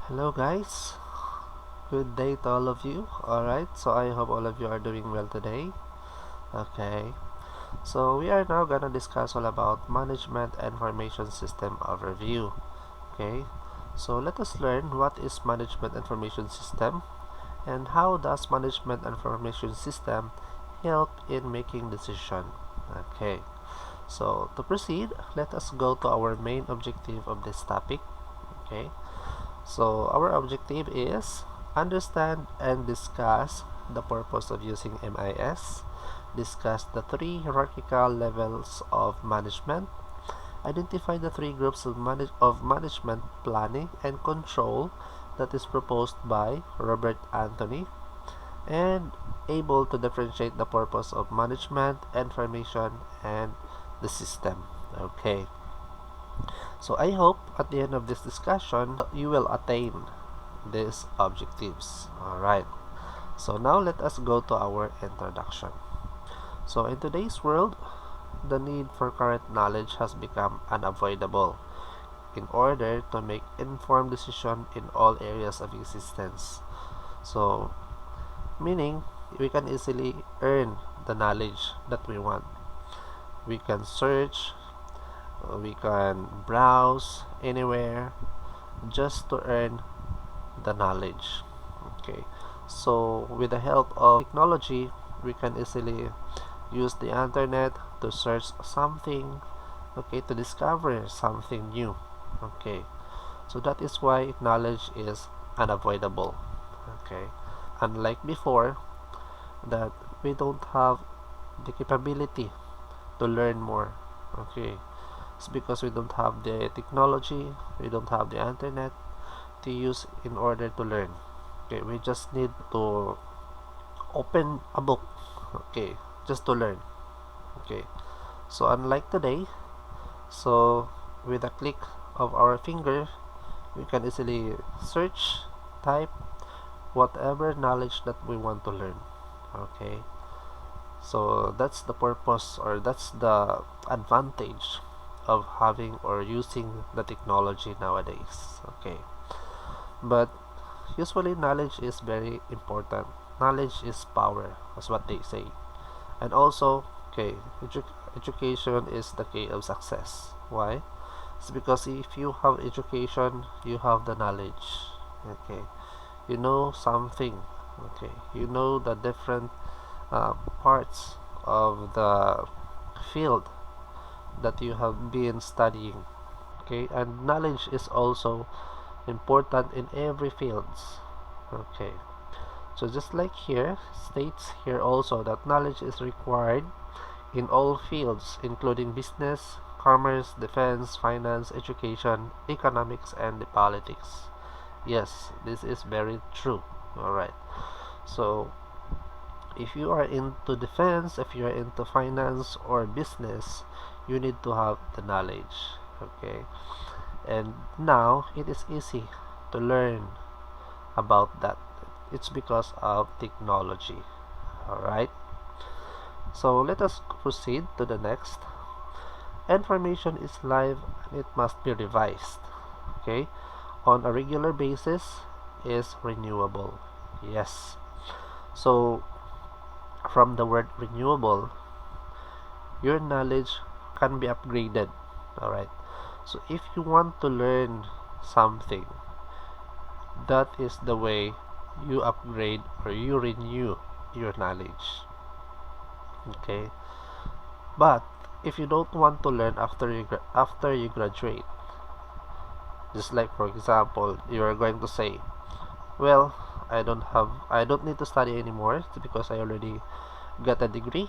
Hello guys, good day to all of you. Alright, so I hope all of you are doing well today. Okay, so we are now gonna discuss all about management information system overview. Okay, so let us learn what is management information system and how does management information system help in making decision. Okay, so to proceed, let us go to our main objective of this topic. Okay, so our objective is understand and discuss the purpose of using MIS, discuss the three hierarchical levels of management, identify the three groups of, management planning and control that is proposed by Robert Anthony, and able to differentiate the purpose of management, information, and the system. Okay. So I hope at the end of this discussion you will attain these objectives. Alright, so now let us go to our introduction. So in today's world, the need for current knowledge has become unavoidable in order to make informed decisions in all areas of existence. So, meaning we can easily earn the knowledge that we want. We can search, we can browse anywhere just to earn the knowledge. Okay, so with the help of technology, we can easily use the internet to search something, okay, to discover something new. Okay, so that is why knowledge is unavoidable. Okay, unlike before, that we don't have the capability to learn more. Okay, it's because we don't have the technology, we don't have the internet to use in order to learn. Okay, we just need to open a book, okay, just to learn. Okay, so unlike today, so with a click of our finger, we can easily search, type whatever knowledge that we want to learn. Okay, so that's the purpose, or that's the advantage of having or using the technology nowadays. Okay, but usually knowledge is very important. Knowledge is power, that's what they say. And also, okay, education is the key of success. Why? It's because if you have education, you have the knowledge. Okay, you know something. Okay, you know the different parts of the field that you have been studying. Okay, and knowledge is also important in every fields. Okay, so just like here states here also that knowledge is required in all fields including business, commerce, defense, finance, education, economics, and the politics. Yes, this is very true. Alright, so if you are into defense, if you are into finance or business, you need to have the knowledge. Okay, and now it is easy to learn about that. It's because of technology. Alright, so let us proceed to the next. Information is live and it must be revised. Okay, on a regular basis is renewable. Yes, so from the word renewable, your knowledge can be upgraded. Alright, so if you want to learn something, that is the way you upgrade or you renew your knowledge. Okay, but if you don't want to learn after you graduate, just like for example, you are going to say, well, I don't need to study anymore. It's because I already got a degree.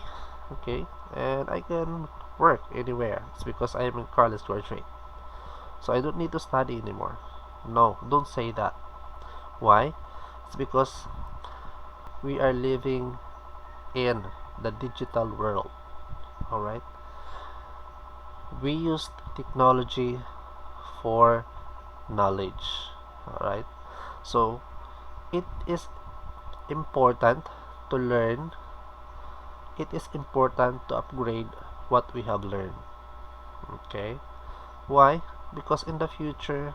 Okay, and I can work anywhere. It's because I am a college graduate, so I don't need to study anymore. No, don't say that. Why? It's because we are living in the digital world. Alright, we use technology for knowledge. Alright, so it is important to learn, it is important to upgrade what we have learned. Okay, why? Because in the future,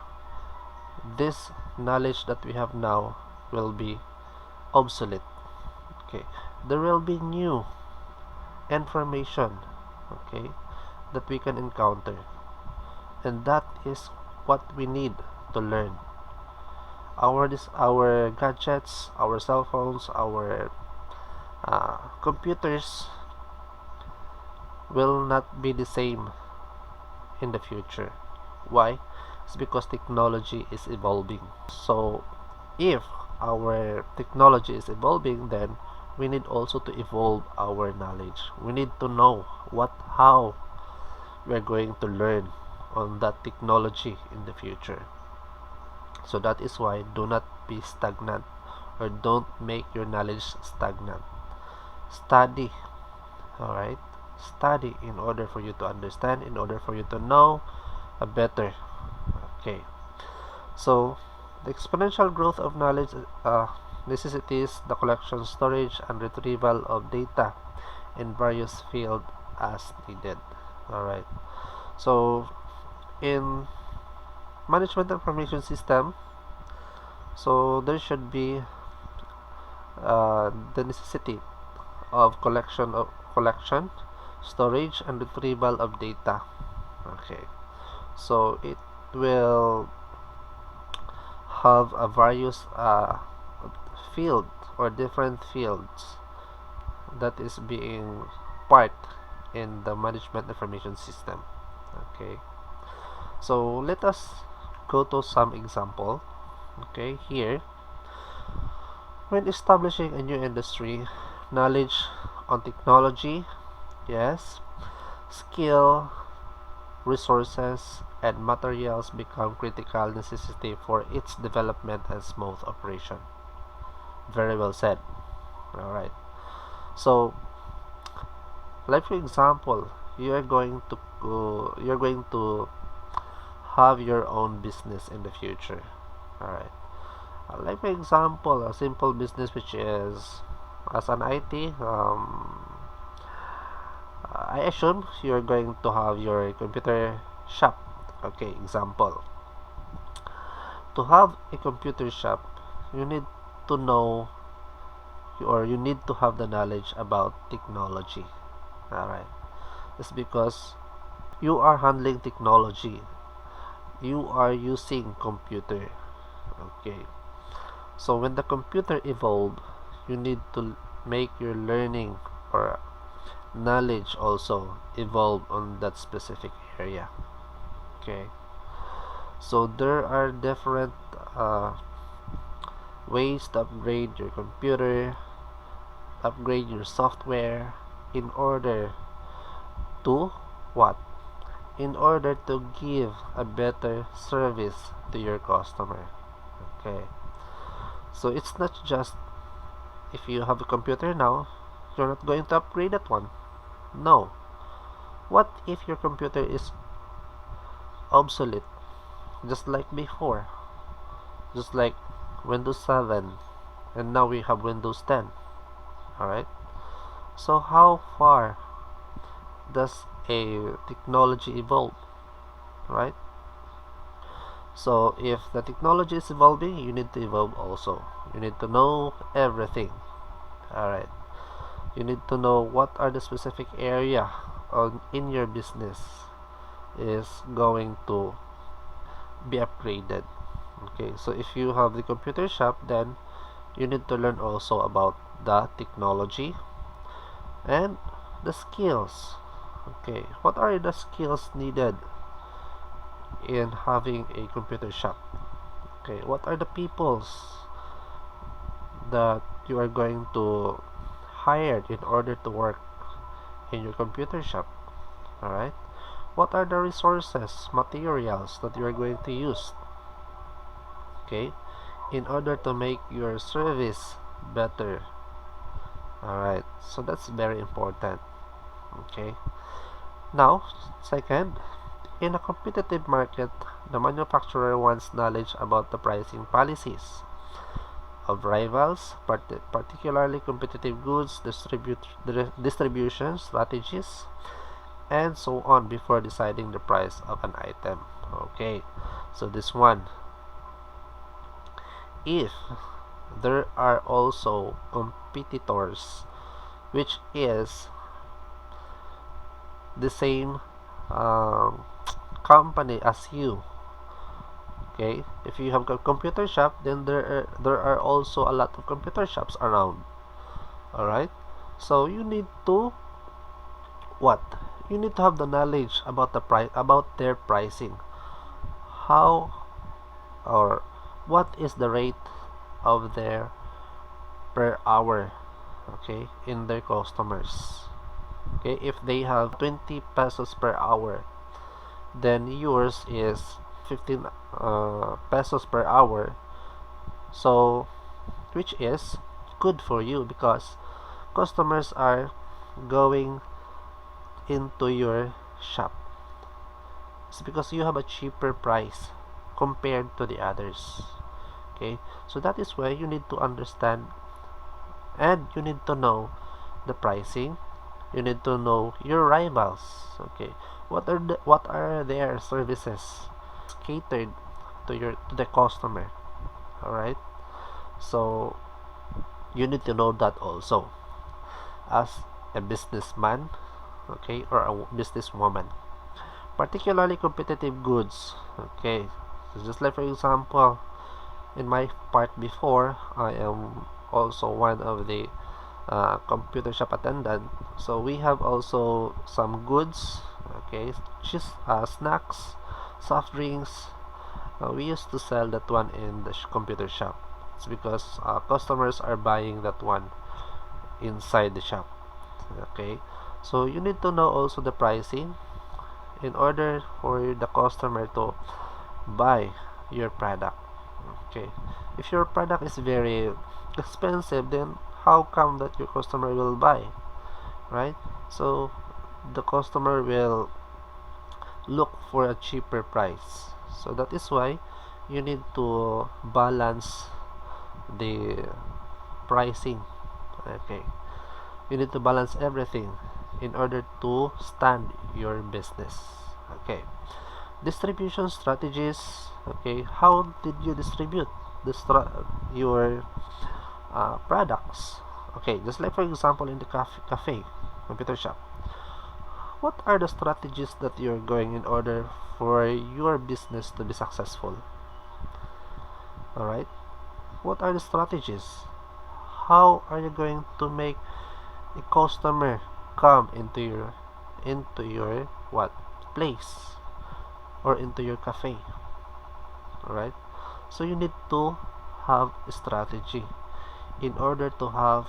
this knowledge that we have now will be obsolete. Okay, there will be new information, okay, that we can encounter, and that is what we need to learn. Our gadgets, our cell phones, our computers will not be the same in the future. Why? It's because technology is evolving. So if our technology is evolving, then we need also to evolve our knowledge. We need to know how we're going to learn on that technology in the future. So that is why do not be stagnant, or don't make your knowledge stagnant. Study, alright? Study in order for you to understand, in order for you to know better. Okay. So the exponential growth of knowledge necessitates the collection, storage, and retrieval of data in various fields as needed. Alright. So in management information system, so there should be the necessity of collection, storage, and retrieval of data. Okay. So it will have a various field or different fields that is being part in the management information system. Okay, so let us go to some example. Okay, here, when establishing a new industry, knowledge on technology, yes, skill, resources, and materials become critical necessity for its development and smooth operation. Very well said. Alright. So, like for example, you're going to have your own business in the future. Alright. Like for example, a simple business which is as an IT, I assume you're going to have your computer shop. Okay, example. To have a computer shop, you need to know, or you need to have the knowledge about technology. Alright. It's because you are handling technology. You are using computer. Okay. So when the computer evolve, you need to make your learning or knowledge also evolve on that specific area. Okay. So there are different ways to upgrade your computer, upgrade your software in order to what? In order to give a better service to your customer. Okay. So it's not just if you have a computer now, you're not going to upgrade that one. No. What if your computer is obsolete? Just like before. Just like Windows 7. And now we have Windows 10. Alright? So how far does a technology evolve? Right? So if the technology is evolving, you need to evolve also. You need to know everything. Alright. You need to know what are the specific area in your business is going to be upgraded. Okay, so if you have the computer shop, then you need to learn also about the technology and the skills. Okay, what are the skills needed in having a computer shop? Okay, what are the peoples that you are going to hire in order to work in your computer shop? Alright, what are the resources, materials that you are going to use, okay, in order to make your service better? Alright, so that's very important. Okay, now second, in a competitive market, the manufacturer wants knowledge about the pricing policies of rivals, particularly competitive goods, distribution strategies, and so on before deciding the price of an item. Okay, so this one, if there are also competitors which is the same um, company as you. Okay, if you have a computer shop, then there are also a lot of computer shops around. All right, so you need to what? You need to have the knowledge about the price, about their pricing. How or what is the rate of their per hour, okay, in their customers. Okay, if they have 20 pesos per hour, then yours is 15 pesos per hour. So which is good for you because customers are going into your shop. It's because you have a cheaper price compared to the others. Okay, so that is why you need to understand and you need to know the pricing. You need to know your rivals. Okay, what are their services catered to the customer. All right, so you need to know that also as a businessman, okay, or a businesswoman, particularly competitive goods. Okay, so just like for example, in my part before, I am also one of the computer shop attendant. So we have also some goods, okay, just snacks, soft drinks. We used to sell that one in the computer shop. It's because customers are buying that one inside the shop. Okay, so you need to know also the pricing in order for the customer to buy your product. Okay, if your product is very expensive, then how come that your customer will buy, right? So the customer will look for a cheaper price. So that is why you need to balance the pricing. Okay, you need to balance everything in order to stand your business. Okay, distribution strategies. Okay, how did you distribute your products? Okay, just like for example in the cafe computer shop, what are the strategies that you're going in order for your business to be successful? All right, what are the strategies? How are you going to make a customer come into your what place or into your cafe? All right, so you need to have a strategy in order to have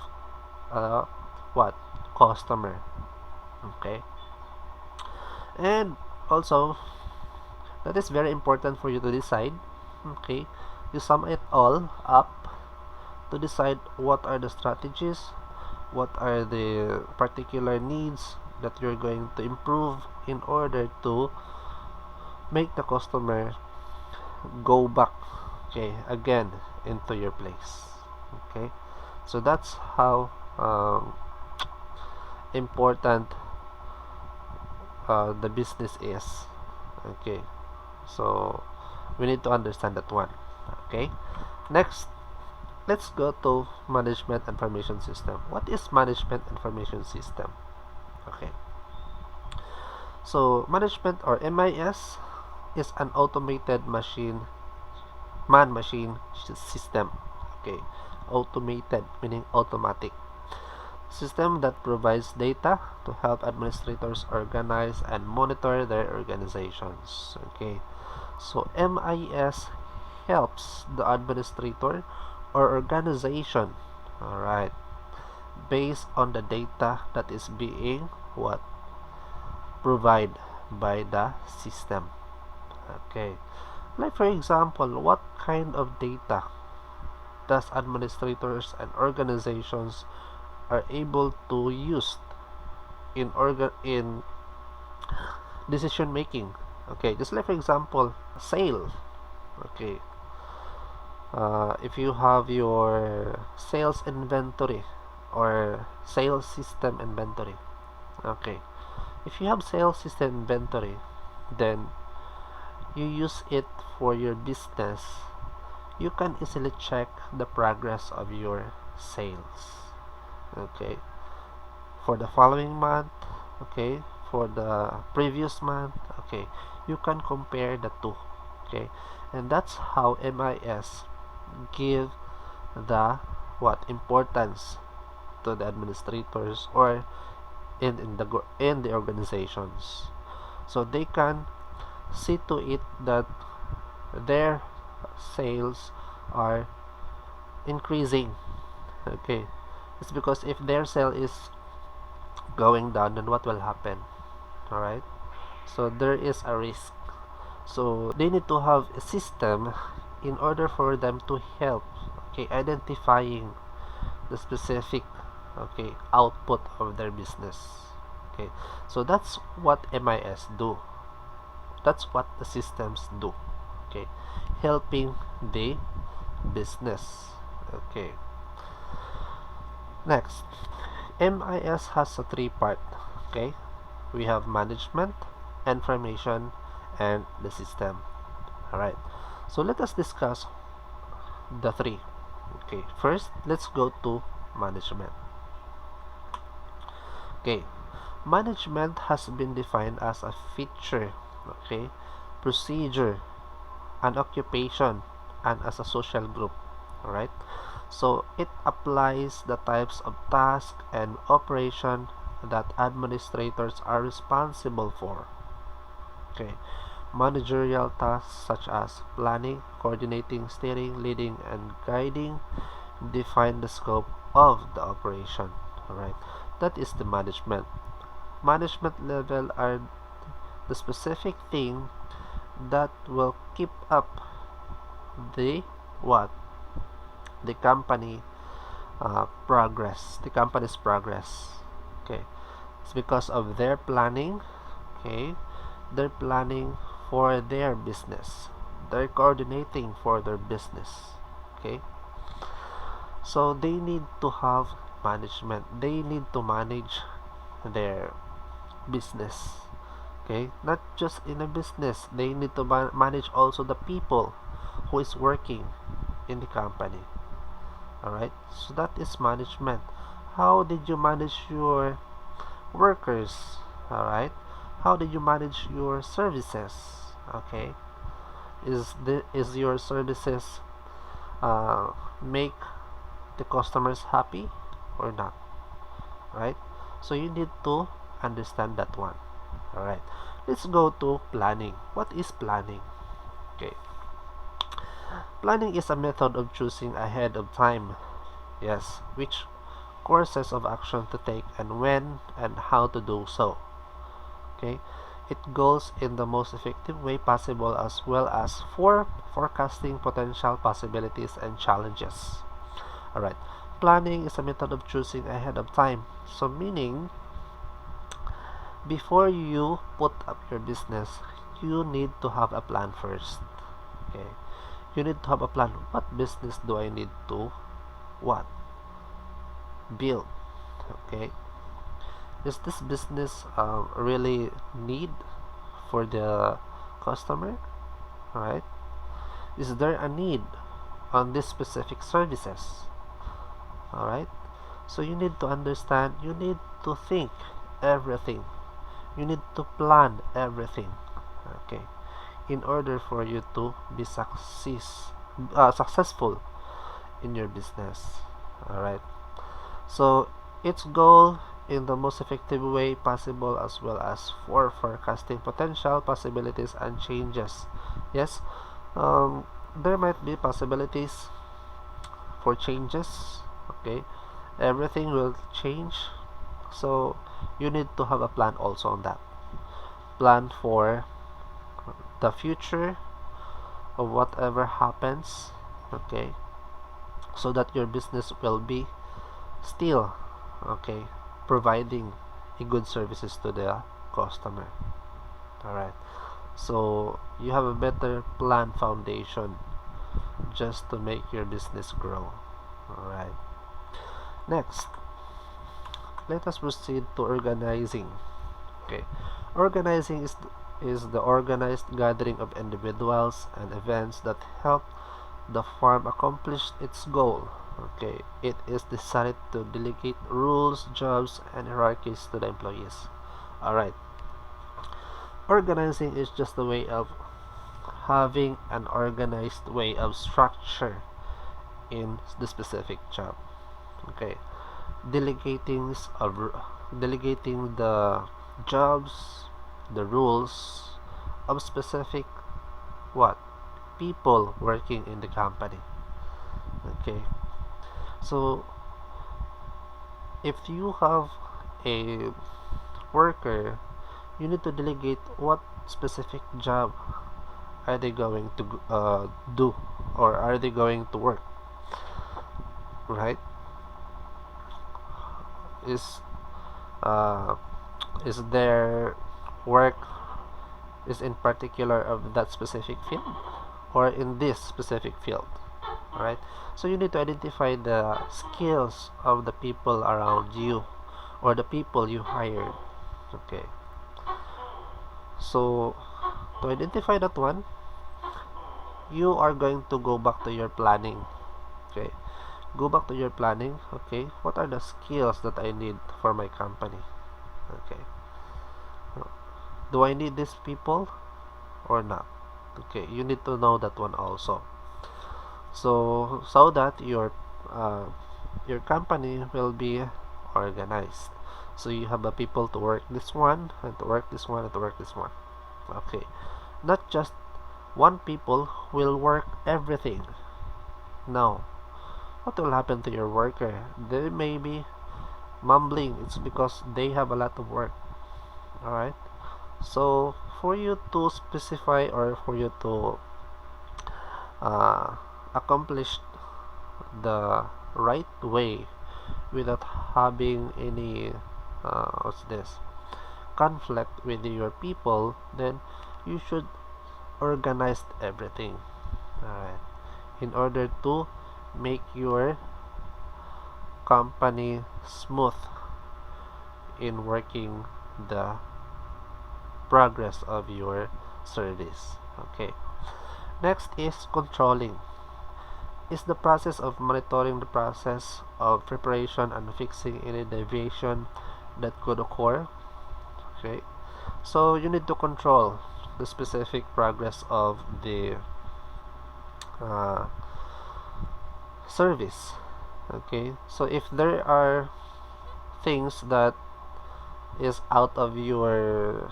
a what customer. Okay, and also that is very important for you to decide. Okay, you sum it all up to decide what are the strategies, what are the particular needs that you're going to improve in order to make the customer go back, okay, again into your place. Okay, so that's how important the business is. Okay, so we need to understand that one. Okay, next, let's go to management information system. What is management information system? Okay, so management or MIS is an automated man-machine system. Okay, automated meaning automatic system that provides data to help administrators organize and monitor their organizations. Okay, so MIS helps the administrator or organization, all right, based on the data that is being what provided by the system. Okay, like for example, what kind of data does administrators and organizations are able to use in decision making? Okay, just like for example, sale. Okay, if you have your sales inventory or sales system inventory. Okay, if you have sales system inventory, then you use it for your business you can easily check the progress of your sales. Okay, for the following month, okay, for the previous month, okay, you can compare the two. Okay, and that's how MIS give the what importance to the administrators or in the organizations, so they can see to it that their sales are increasing. Okay, it's because if their sale is going down, then what will happen? All right, so there is a risk. So they need to have a system in order for them to help, okay, identifying the specific, okay, output of their business. Okay, so that's what MIS do. That's what the systems do. Okay, helping the business. Okay, next, MIS has a three part. Okay, we have management, information, and the system. All right, so let us discuss the three. Okay, first let's go to management. Okay, management has been defined as a feature, okay, procedure, an occupation, and as a social group. All right, so it applies the types of task and operation that administrators are responsible for. Okay, managerial tasks such as planning, coordinating, steering, leading, and guiding define the scope of the operation. Alright, that is the management. Management level are the specific thing that will keep up the what? The company the company's progress. Okay, it's because of their planning. Okay, they're planning for their business. They're coordinating for their business. Okay, so they need to have management. They need to manage their business. Okay, not just in a business, they need to manage also the people who is working in the company. All right, so that is management. How did you manage your workers? All right, how did you manage your services? Okay, is your services make the customers happy or not? Right, so you need to understand that one. All right, let's go to planning. What is planning? Okay, planning is a method of choosing ahead of time, yes, which courses of action to take and when and how to do so. Okay, it goes in the most effective way possible as well as for forecasting potential possibilities and challenges. Alright, planning is a method of choosing ahead of time. So meaning, before you put up your business, you need to have a plan first. Okay, you need to have a plan. What business do I need to what build? Okay, is this business really need for the customer? Right, is there a need on this specific services? All right, so you need to understand, you need to think everything, you need to plan everything. Okay, in order for you to be successful in your business. All right, so its goal in the most effective way possible as well as for forecasting potential possibilities and changes. Yes, there might be possibilities for changes. Okay, everything will change, so you need to have a plan also on that. Plan for the future of whatever happens. Okay, so that your business will be still, okay, providing a good services to the customer. All right, so you have a better plan foundation just to make your business grow. All right, next, let us proceed to organizing. Okay, organizing is the organized gathering of individuals and events that help the firm accomplished its goal. Okay, it is decided to delegate rules, jobs, and hierarchies to the employees. Alright, organizing is just a way of having an organized way of structure in the specific job. Okay, delegating delegating the jobs, the rules of specific what people working in the company. Okay, so if you have a worker, you need to delegate what specific job are they going to do, or are they going to work, right? is uh, is their work is in particular of that specific field or in this specific field, right? So you need to identify the skills of the people around you or the people you hired. Okay, so to identify that one, you are going to go back to your planning. Okay, go back to your planning. Okay, what are the skills that I need for my company? Okay, do I need these people or not? Okay, you need to know that one also, so that uh, your company will be organized. So you have a people to work this one and to work this one and to work this one. Okay, not just one people will work everything. No, what will happen to your worker? They may be mumbling. It's because they have a lot of work. Alright, so for you to specify or for you to uh, accomplish the right way without having any what's this conflict with your people, then you should organize everything. Alright, in order to make your company smooth in working the progress of your service. Okay, next is controlling. Is the process of monitoring the process of preparation and fixing any deviation that could occur. Okay, so you need to control the specific progress of the uh, service. Okay, so if there are things that is out of your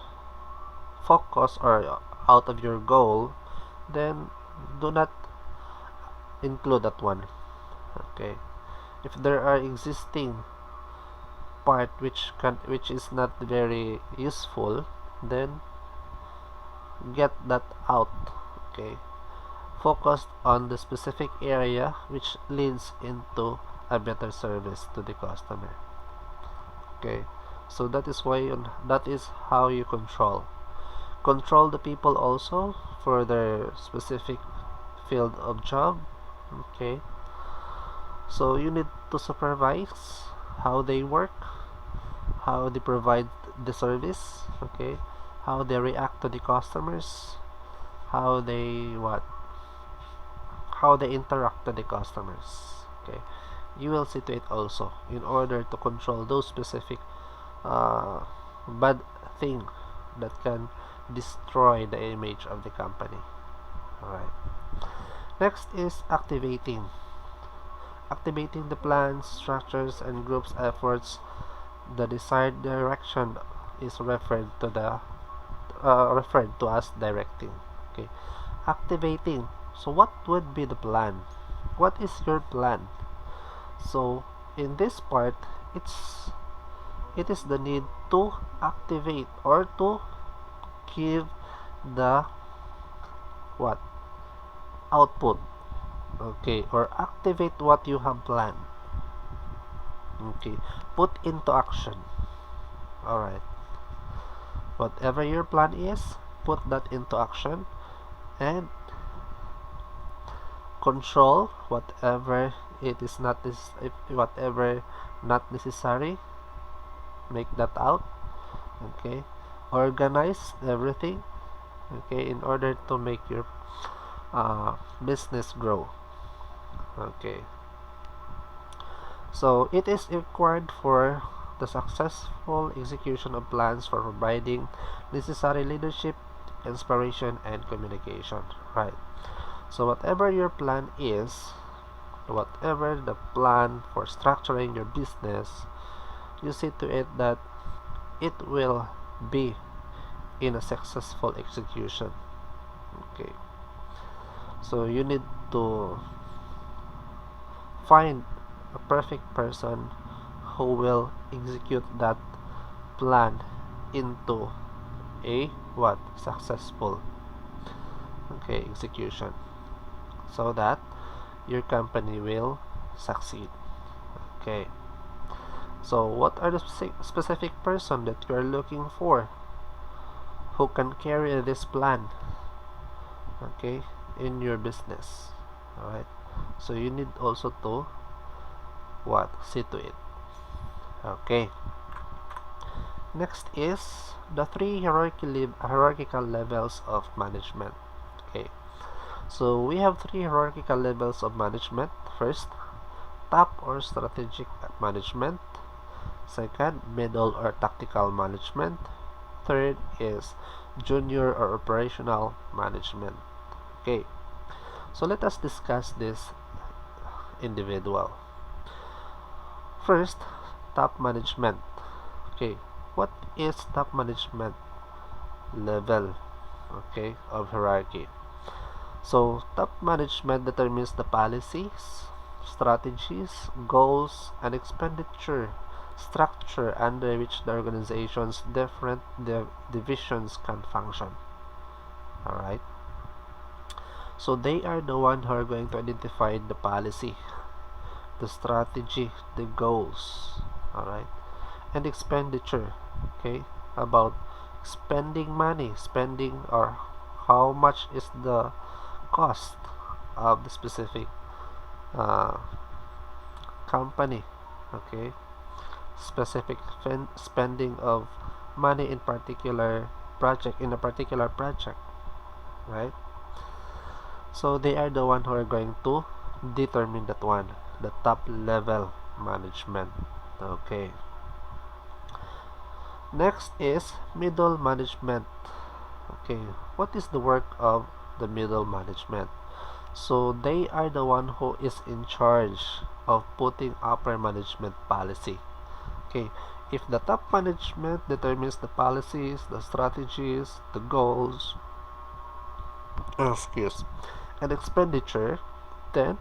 focus or out of your goal, then do not include that one. Okay, if there are existing part which is not very useful, then get that out. Okay, focused on the specific area which leads into a better service to the customer. Okay, so that is how you control the people also for their specific field of job. Okay, so you need to supervise how they work, how they provide the service. Okay, how they react to the customers, how they what how they interact to the customers. Okay, you will see to it also in order to control those specific uh, bad thing that can destroy the image of the company. Alright, next is activating the plans, structures, and groups efforts. The desired direction is referred to as directing. Okay, activating. So what would be the plan? What is your plan? So in this part, it is the need to activate or to give the what output. Okay, or activate what you have planned. Okay, put into action. Alright, whatever your plan is, put that into action and control whatever it is not this if whatever not necessary, make that out. Okay, organize everything. Okay, in order to make your business grow. Okay, so it is required for the successful execution of plans for providing necessary leadership, inspiration, and communication. Right. So whatever your plan is, whatever the plan for structuring your business, you see to it that it will be in a successful execution. Okay, so you need to find a perfect person who will execute that plan into a what successful execution, so that your company will succeed. Okay, so what are the specific person that you are looking for who can carry this plan, okay, in your business? All right, so you need also to what see to it. Okay, next is the three hierarchical levels of management. Okay, so we have three hierarchical levels of management. First, top or strategic management. Second, middle or tactical management. Third is junior or operational management. Okay, so let us discuss this individual. First, top management. Okay, what is top management level, okay, of hierarchy? So top management determines the policies, strategies, goals, and expenditure structure under which the organization's different divisions can function. Alright, so they are the one who are going to identify the policy, the strategy, the goals, alright, and expenditure, okay, about spending money, spending, or how much is the cost of the specific uh, company, okay, specific spending of money in particular project, in a particular project, right? So they are the one who are going to determine that one, the top level management. Okay, next is middle management. Okay, what is the work of the middle management? So they are the one who is in charge of putting upper management policy. Okay, if the top management determines the policies, the strategies, the goals, excuse, and expenditure, then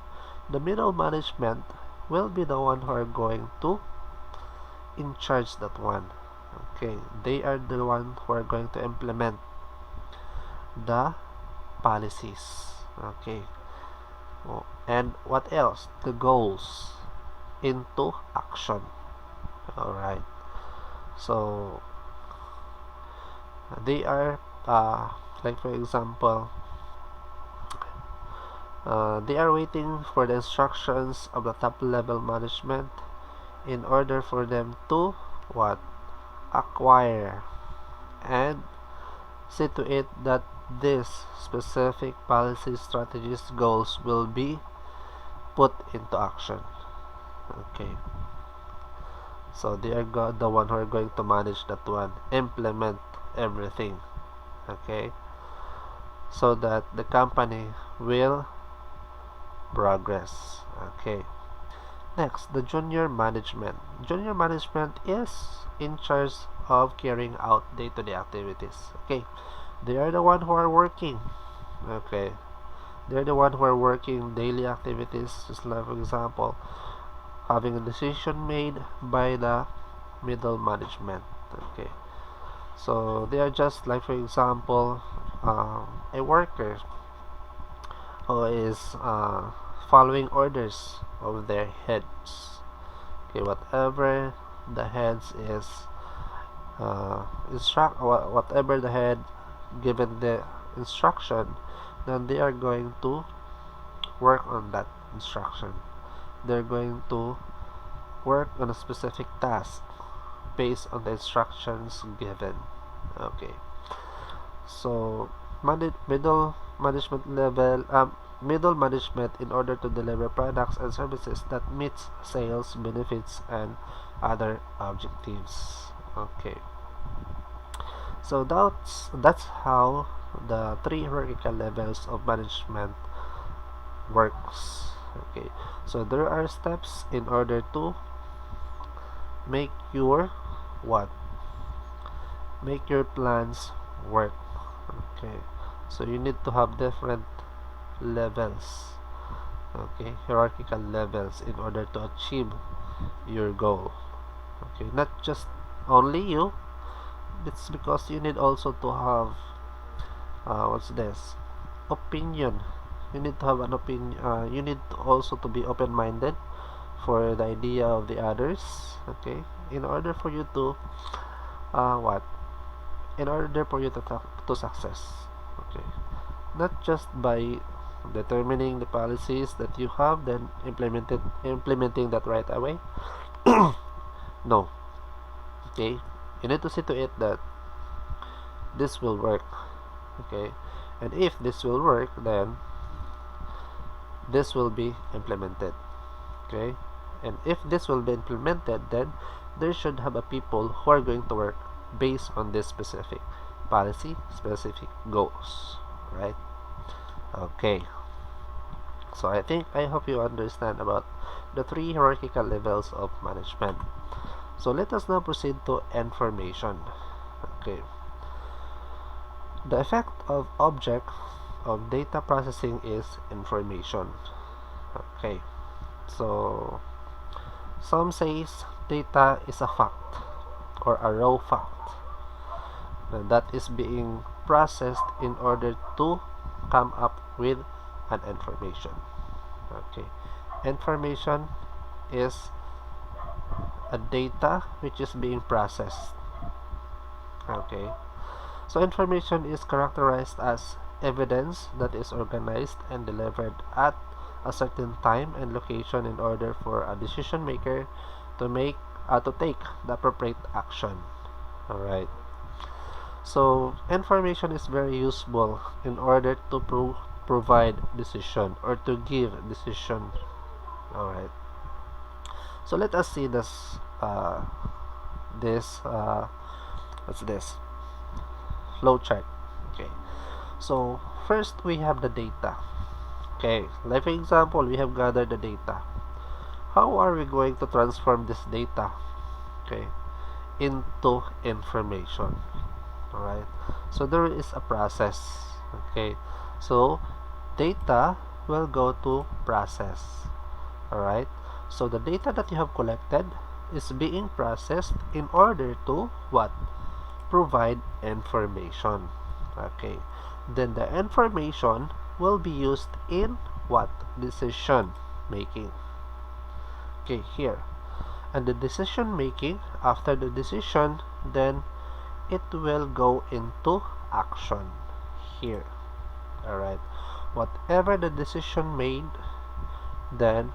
the middle management will be the one who are going to in charge that one. Okay, they are the one who are going to implement the policies. Okay, and what else? The goals into action. Alright, so they are like for example, they are waiting for the instructions of the top level management in order for them to what acquire and see to it that this specific policy, strategies, goals will be put into action. Okay, so they are the one who are going to manage that one, implement everything, okay, so that the company will progress. Okay, next, the junior management. Junior management is in charge of carrying out day-to-day activities. Okay, they are the one who are working. Okay, they're the one who are working daily activities, just like for example, having a decision made by the middle management. Okay, so they are just like for example, a worker who is following orders of their heads. Okay, whatever the heads is whatever the head given the instruction, then they are going to work on that instruction. They're going to work on a specific task based on the instructions given. Okay, so middle management level, middle management in order to deliver products and services that meets sales, benefits, and other objectives. Okay, so that's how the three hierarchical levels of management works. Okay, so there are steps in order to make your what make your plans work. Okay, so you need to have different levels, okay, hierarchical levels in order to achieve your goal. Okay, not just only you, it's because you need also to have what's this opinion. You need to have an opinion. You need also to be open-minded for the idea of the others. Okay, in order for you to what in order for you to success. Okay, not just by determining the policies that you have, then implementing that right away. No. Okay, you need to see to it that this will work. Okay, and if this will work, then this will be implemented. Okay, and if this will be implemented, then there should have a people who are going to work based on this specific policy, specific goals, right? Okay, so I hope you understand about the three hierarchical levels of management. So let us now proceed to information. Okay, the effect of object of data processing is information. Okay, so some says data is a fact or a raw fact that is being processed in order to come up with an information. Okay, information is a data which is being processed. Okay, so information is characterized as evidence that is organized and delivered at a certain time and location in order for a decision maker to take the appropriate action. All right. So information is very useful in order to provide decision or to give decision. All right. So let us see this what's this flow chart. Okay, so first we have the data. Okay, like for example, we have gathered the data. How are we going to transform this data, okay, into information? All right, so there is a process. Okay, so data will go to process. All right, so the data that you have collected is being processed in order to what? Provide information. Okay, then the information will be used in what? Decision making. Okay, here. And the decision making, after the decision, then it will go into action here. Alright, whatever the decision made, then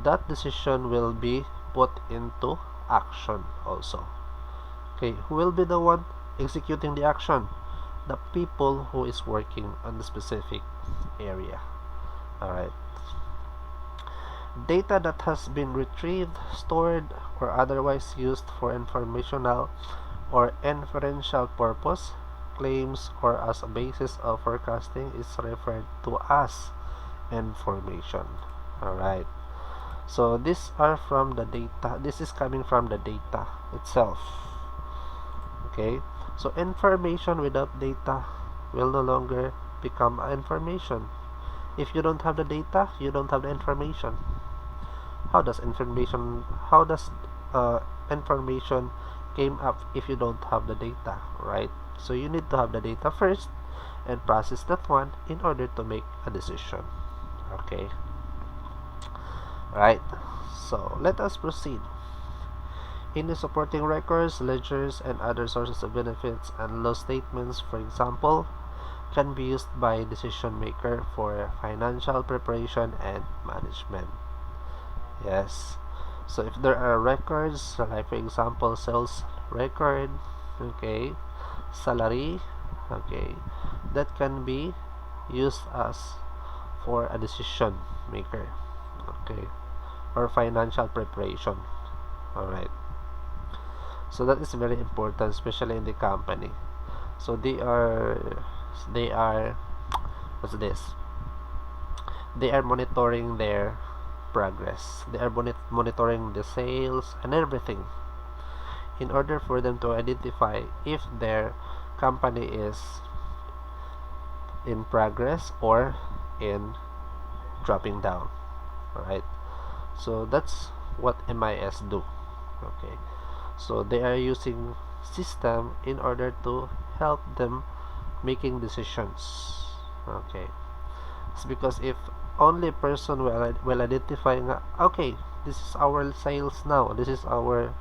that decision will be put into action also. Okay, who will be the one executing the action? The people who is working on the specific area. Alright, data that has been retrieved, stored, or otherwise used for informational or inferential purpose, claims, or as a basis of forecasting is referred to as information. Alright, so these are from the data. This is coming from the data itself. Okay, so information without data will no longer become information. If you don't have the data, you don't have the information. How does information came up if you don't have the data, right? So you need to have the data first and process that one in order to make a decision. Okay, right, so let us proceed. In the supporting records, ledgers, and other sources of benefits and loss statements, for example, can be used by a decision maker for financial preparation and management. Yes, so if there are records, like for example sales record, okay, salary, okay, that can be used as for a decision maker, okay, or financial preparation. All right, so that is very important, especially in the company. So they are what's this, they are monitoring their progress, they are monitoring the sales and everything, in order for them to identify if their company is in progress or in dropping down. All right, so that's what MIS do. Okay, so they are using system in order to help them making decisions. Okay, it's because if only person will identify okay, this is our sales now, this is our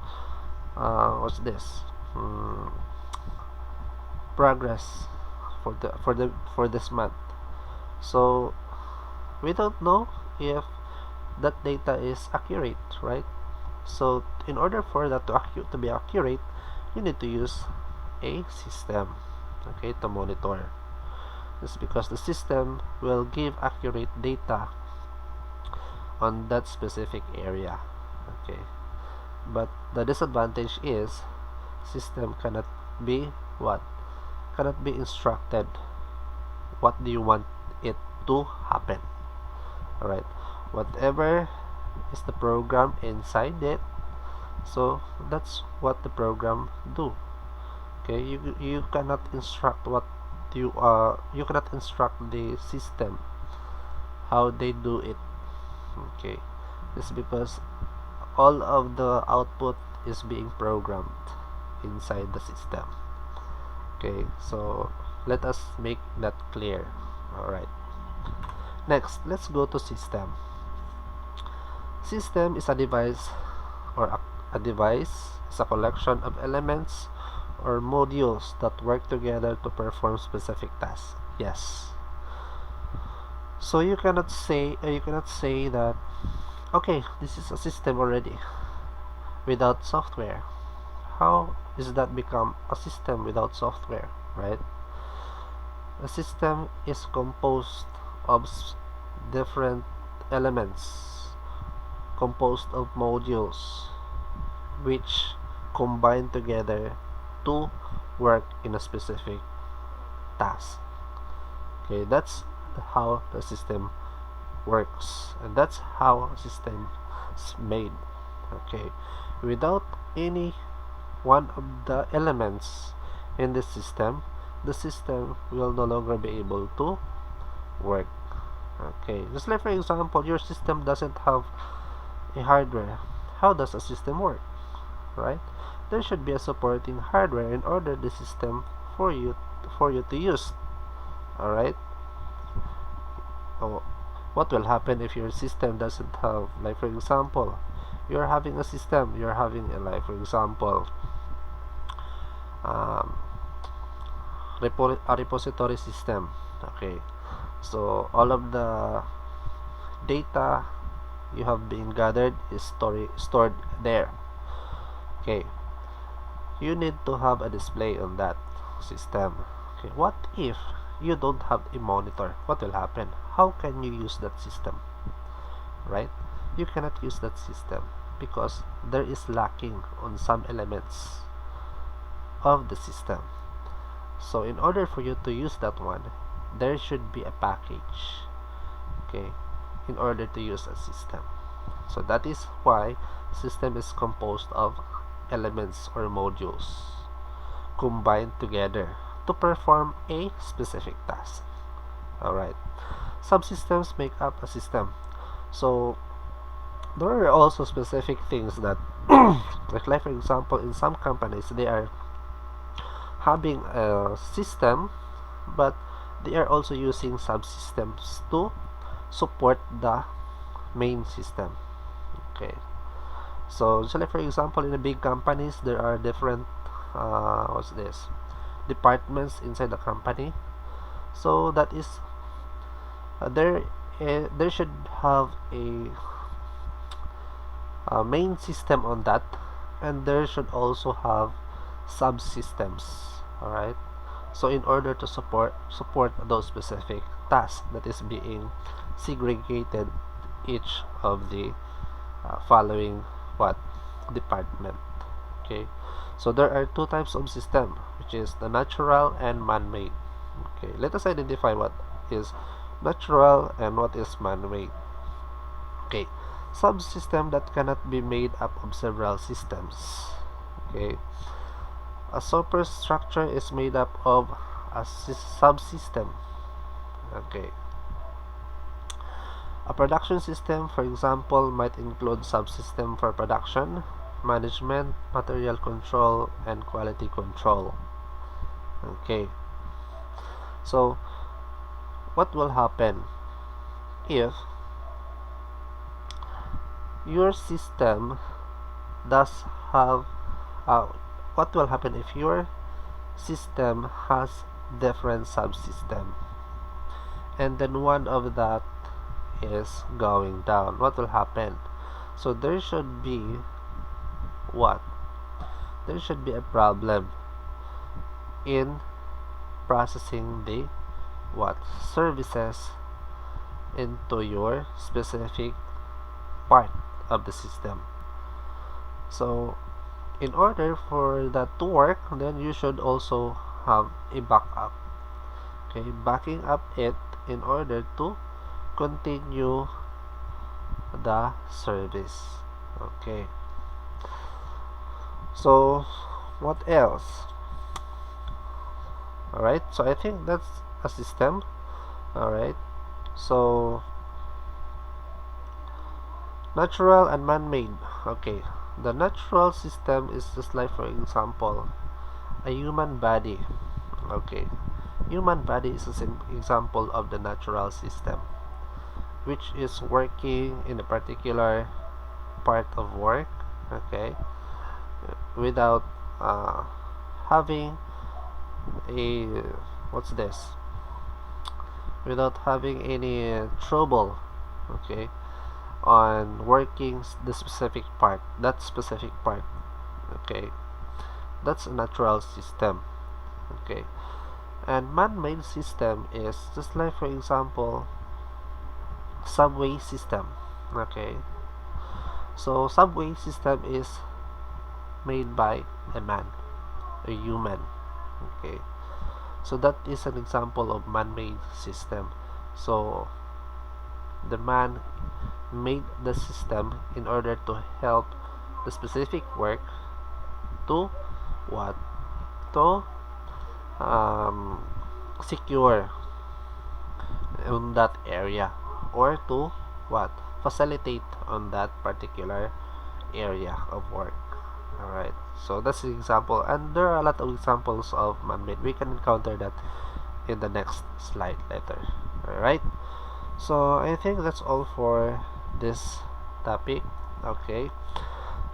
what's this, mm, progress for this month. So we don't know if that data is accurate, right? So in order for that to be accurate, you need to use a system, okay, to monitor. It's because the system will give accurate data on that specific area. Okay, but the disadvantage is system cannot be what, cannot be instructed what do you want it to happen. All right, whatever is the program inside it, so that's what the program do. Okay, you cannot instruct what you cannot instruct the system how they do it. Okay, it's because all of the output is being programmed inside the system. Okay, so let us make that clear. All right, next let's go to system. System is a device, or a device is a collection of elements or modules that work together to perform specific tasks. Yes. So you cannot say that okay, this is a system already without software. How is that become a system without software, right? A system is composed of different elements, composed of modules, which combine together to work in a specific task. Okay, that's how the system works, and that's how a system is made. Okay, without any one of the elements in the system will no longer be able to work. Okay, just like for example, your system doesn't have a hardware. How does a system work, right? There should be a supporting hardware in order the system for you to use. All right. Oh, what will happen if your system doesn't have, like for example, you're having a system, you're having a, like for example, um, a repository system. Okay, so all of the data you have been gathered is stored there. Okay, you need to have a display on that system. Okay, what if you don't have a monitor? What will happen? How can you use that system, right? You cannot use that system because there is lacking on some elements of the system. So in order for you to use that one, there should be a package, okay, in order to use a system. So that is why system is composed of elements or modules combined together to perform a specific task. Alright, subsystems make up a system. So there are also specific things that like for example, in some companies they are having a system, but they are also using subsystems to support the main system. Okay, so like for example, in the big companies there are different what's this, departments inside the company. So that is there should have a main system on that, and there should also have subsystems. All right, so in order to support those specific task that is being segregated each of the following what department. Okay, so there are two types of system, which is the natural and man-made. Okay, let us identify what is natural and what is man-made. Okay, subsystem that cannot be made up of several systems. Okay, a superstructure is made up of a subsystem. Okay, a production system, for example, might include subsystem for production, management, material control, and quality control. Okay, so what will happen if your system does have what will happen if your system has different subsystem and then one of that is going down? What will happen? So there should be what? There should be a problem in processing the what services into your specific part of the system. So in order for that to work, then you should also have a backup. Okay, backing up it in order to continue the service. Okay, so what else? Alright, so I think that's a system. Alright, so natural and man-made. Okay, the natural system is just like, for example, a human body. Okay, human body is an example of the natural system, which is working in a particular part of work. Okay, without having a what's this? Without having any trouble. Okay, on working the specific part, that specific part. Okay, that's a natural system. Okay, and man-made system is just like, for example, subway system. Okay, so subway system is made by a man, a human. Okay, so that is an example of man-made system. So the man made the system in order to help the specific work to what? To secure on that area, or to what? Facilitate on that particular area of work. Alright, so that's the example, and there are a lot of examples of man-made. We can encounter that in the next slide later. Alright, so I think that's all for this topic. Okay,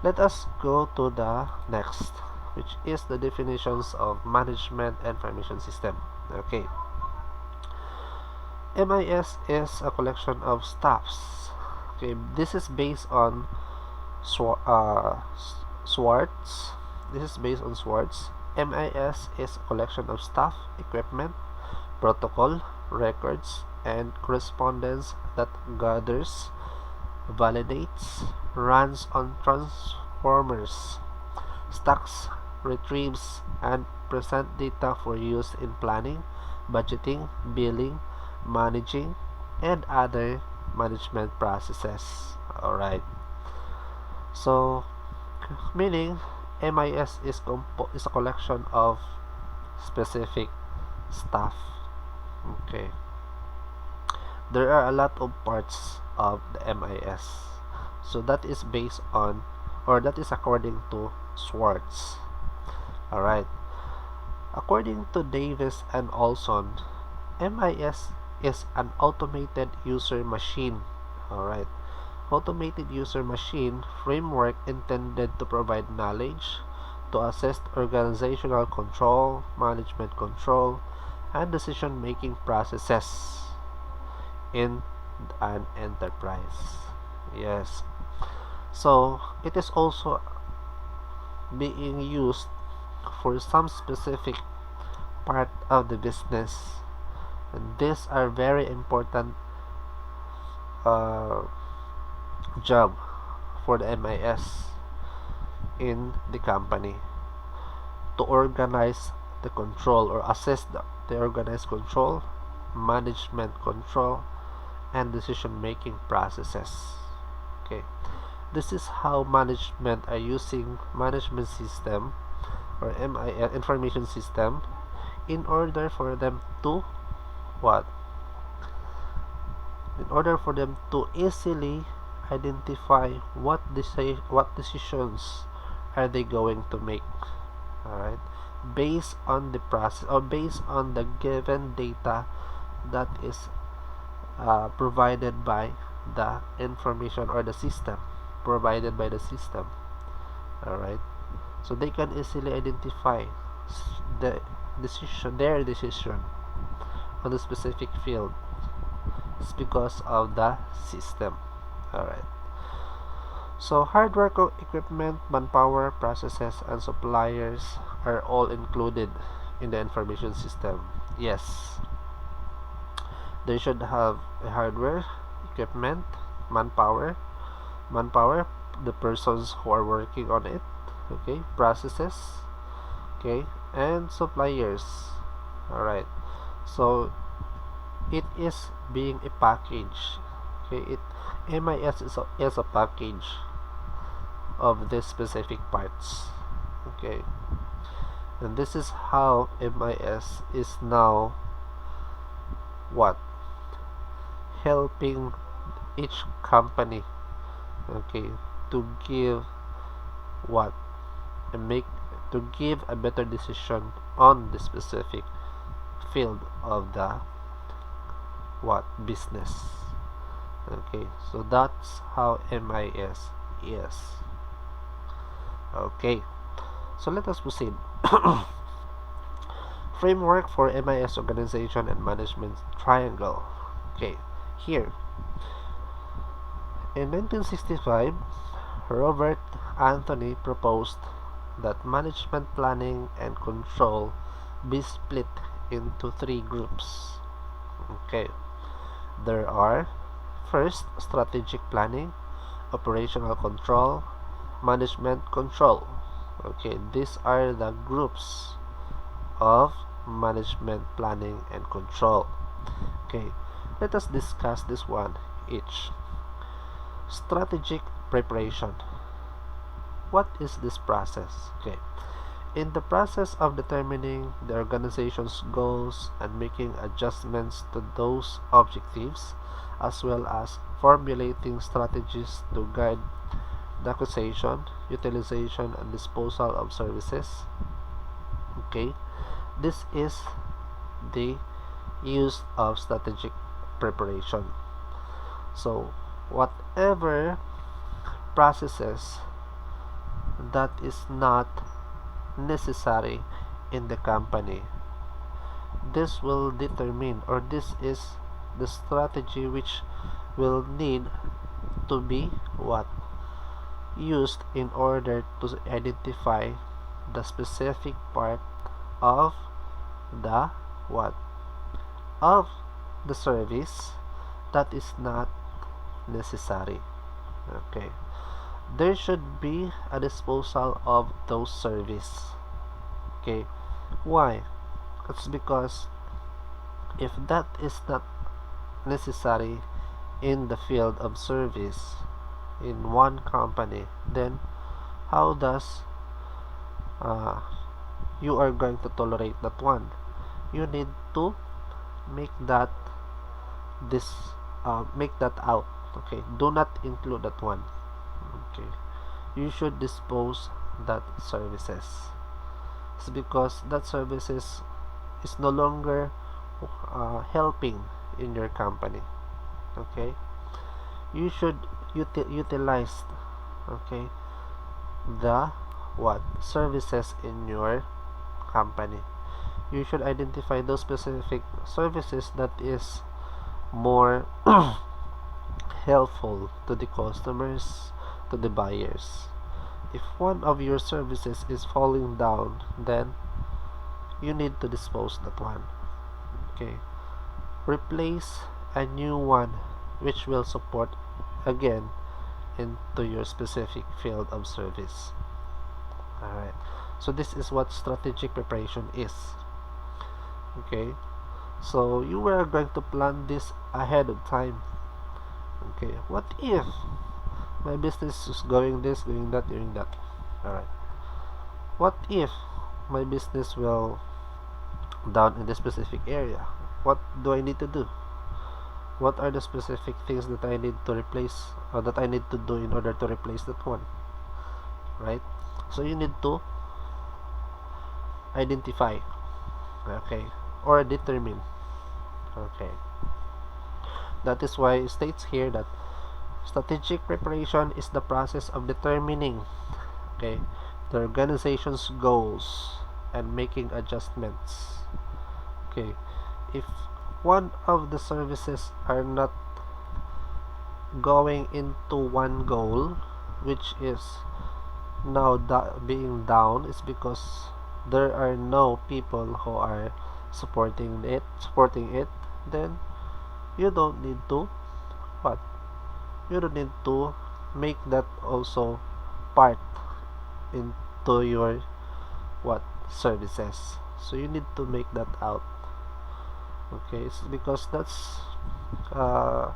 let us go to the next, which is the definitions of management and information system. Okay, MIS is a collection of staffs. Okay, this is based on Swartz. This is based on Swartz. MIS is a collection of staff, equipment, protocol, records, and correspondence that gathers, validates, runs on transformers, stacks, retrieves, and present data for use in planning, budgeting, billing, managing, and other management processes. Alright, so meaning MIS is a collection of specific stuff. Okay, there are a lot of parts of the MIS, so that is based on, or that is according to Swartz. Alright, according to Davis and Olson, MIS is an automated user machine. Alright, automated user machine framework intended to provide knowledge, to assist organizational control, management control, and decision-making processes in an enterprise. Yes, so it is also being used for some specific part of the business And these are very important uh, job for the MIS in the company to organize the control or assess the organized control, management control, and decision making processes. Okay, this is how management are using management system or MIS information system in order for them to what? In order for them to easily identify what decisions are they going to make. Alright, based on the process or based on the given data that is provided by the information or the system provided by the system. Alright, so they can easily identify their decision on the specific field. It's because of the system. Alright, so hardware, equipment, manpower, processes, and suppliers are all included in the information system. Yes, they should have a hardware, equipment, manpower, the persons who are working on it, okay, processes, okay, and suppliers. Alright, so it is being a package. Okay, MIS is a package of these specific parts. Okay, and this is how MIS is now what? Helping each company, okay, to give what? Make to give a better decision on the specific field of the what? Business. Okay, so that's how MIS is. Okay, so let us proceed. Framework for MIS organization and management triangle. Okay, here in 1965, Robert Anthony proposed that management planning and control be split into three groups. Okay, there are first, strategic planning, operational control, management control. Okay, these are the groups of management planning and control. Okay, let us discuss this one each. Strategic preparation. What is this process? Okay, in the process of determining the organization's goals and making adjustments to those objectives, as well as formulating strategies to guide the acquisition, utilization, and disposal of services. Okay, this is the use of strategic preparation. So, whatever processes that is not necessary in the company, this will determine, or this is the strategy which will need to be what? Used in order to identify the specific part of the what? Of the service that is not necessary. Okay, there should be a disposal of those service. Okay, why? It's because if that is not necessary in the field of service in one company, then how does you are going to tolerate that one? You need to make that make that out. Okay, do not include that one. Okay, you should dispose that services. It's because that services is no longer helping in your company. Okay, you should utilize, okay, the what? Services in your company. You should identify those specific services that is more helpful to the customers, to the buyers. If one of your services is falling down, then you need to dispose that one. Okay, replace a new one which will support again into your specific field of service. Alright, so this is what strategic preparation is. Okay, so you were going to plan this ahead of time. Okay, what if my business is going this, doing that, doing that? Alright, what if my business will down in this specific area? What do I need to do? What are the specific things that I need to replace, or that I need to do in order to replace that one? Right? So you need to identify, okay, or determine. Okay, that is why it states here that strategic preparation is the process of determining, okay, the organization's goals and making adjustments. Okay, if one of the services are not going into one goal, which is now being down, is because there are no people who are supporting it. Then you don't need to what you don't need to make that also part into your what services. So you need to make that out. Okay, it's because uh,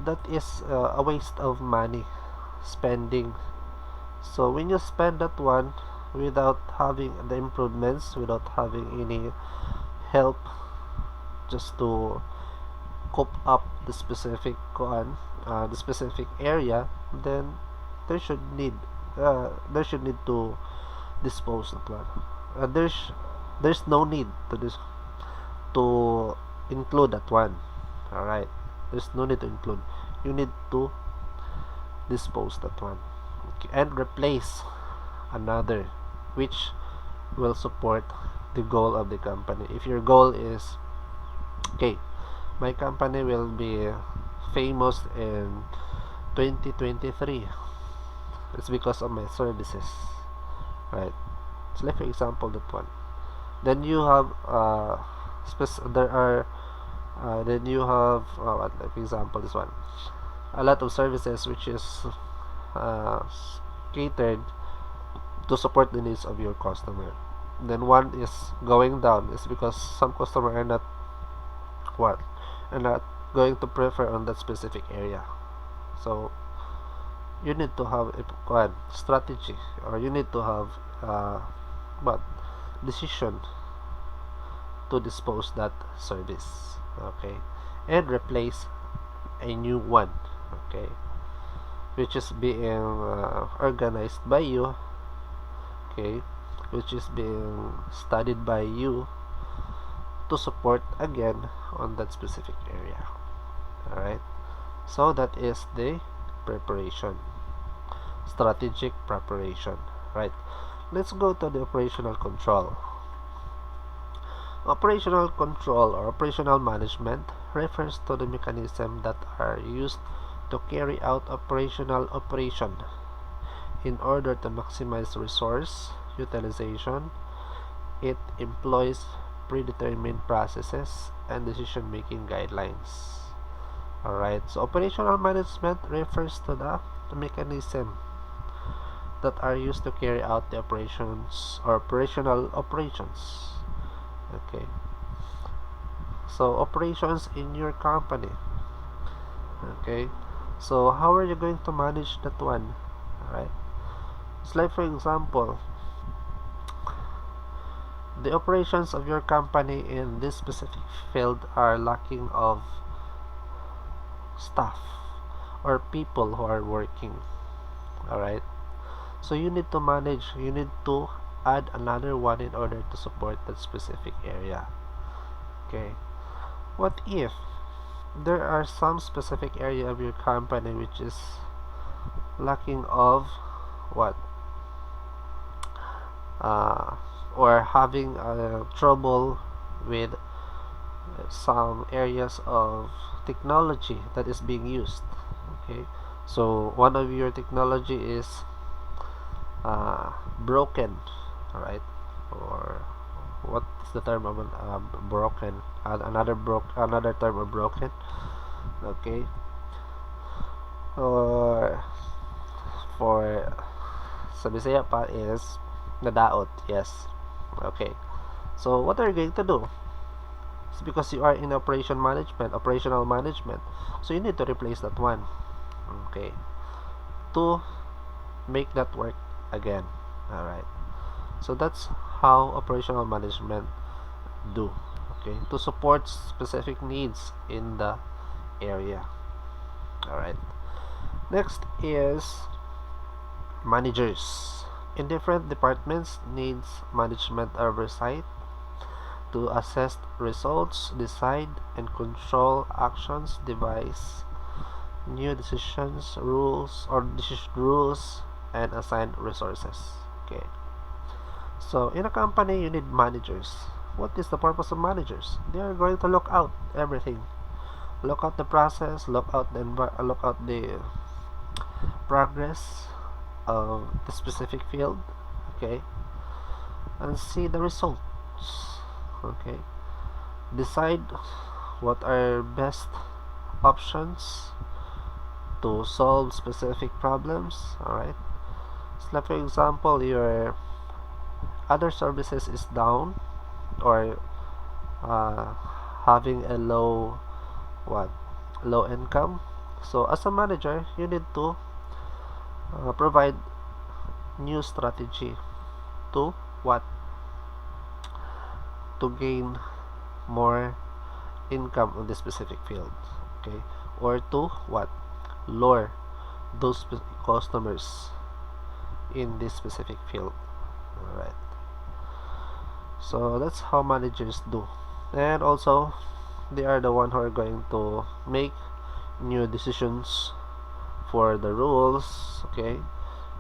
that is a waste of money spending. So when you spend that one without having the improvements, without having any help just to cope up the specific area, then there should need to dispose that one. There's no need to include that one. All right, there's no need to include. You need to dispose that one, okay, and replace another which will support the goal of the company. If your goal is, okay, my company will be famous in 2023, it's because of my services, right? So like for example that one, then you have there are then you have what, like for example this one, a lot of services which is uh, catered to support the needs of your customer. Then one is going down is because some customer are not what are not going to prefer on that specific area. So you need to have a strategy, or you need to have but decision to dispose that service, okay, and replace a new one, okay, which is being organized by you, okay, which is being studied by you to support again on that specific area. Alright, so that is the preparation, strategic preparation. Right, let's go to the operational control. Operational control or operational management refers to the mechanisms that are used to carry out operation in order to maximize resource utilization. It employs predetermined processes and decision-making guidelines. Alright, so operational management refers to the mechanism that are used to carry out the operations or operational operations. Okay, so operations in your company. Okay, so how are you going to manage that one? Alright, it's like for example, the operations of your company in this specific field are lacking of staff or people who are working. Alright, so you need to add another one in order to support that specific area. Okay, what if there are some specific area of your company which is lacking of what or having trouble with some areas of technology that is being used. Okay, so one of your technology is broken, alright, or what is the term of broken? Another term of broken. Okay, or for sa Bisaya pa is nadaot. Yes. Okay. So what are you going to do? It's because you are in operational management. So you need to replace that one. Okay. To make that work again. Alright. So that's how operational management do. Okay. To support specific needs in the area. Alright. Next is managers. In different departments needs management oversight to assess results, decide and control actions, devise new decisions, rules, and assign resources. Okay. So in a company, you need managers. What is the purpose of managers? They are going to look out everything. Look out the process. Look out the progress of the specific field. Okay, and see the results. Okay, decide what are best options to solve specific problems. Alright, so like for example, your other services is down or uh, having a low income. So as a manager, you need to provide new strategy to what to gain more income on this specific field. Okay, or to what lure those customers in this specific field. Alright, so that's how managers do. And also they are the one who are going to make new decisions for the rules. Okay,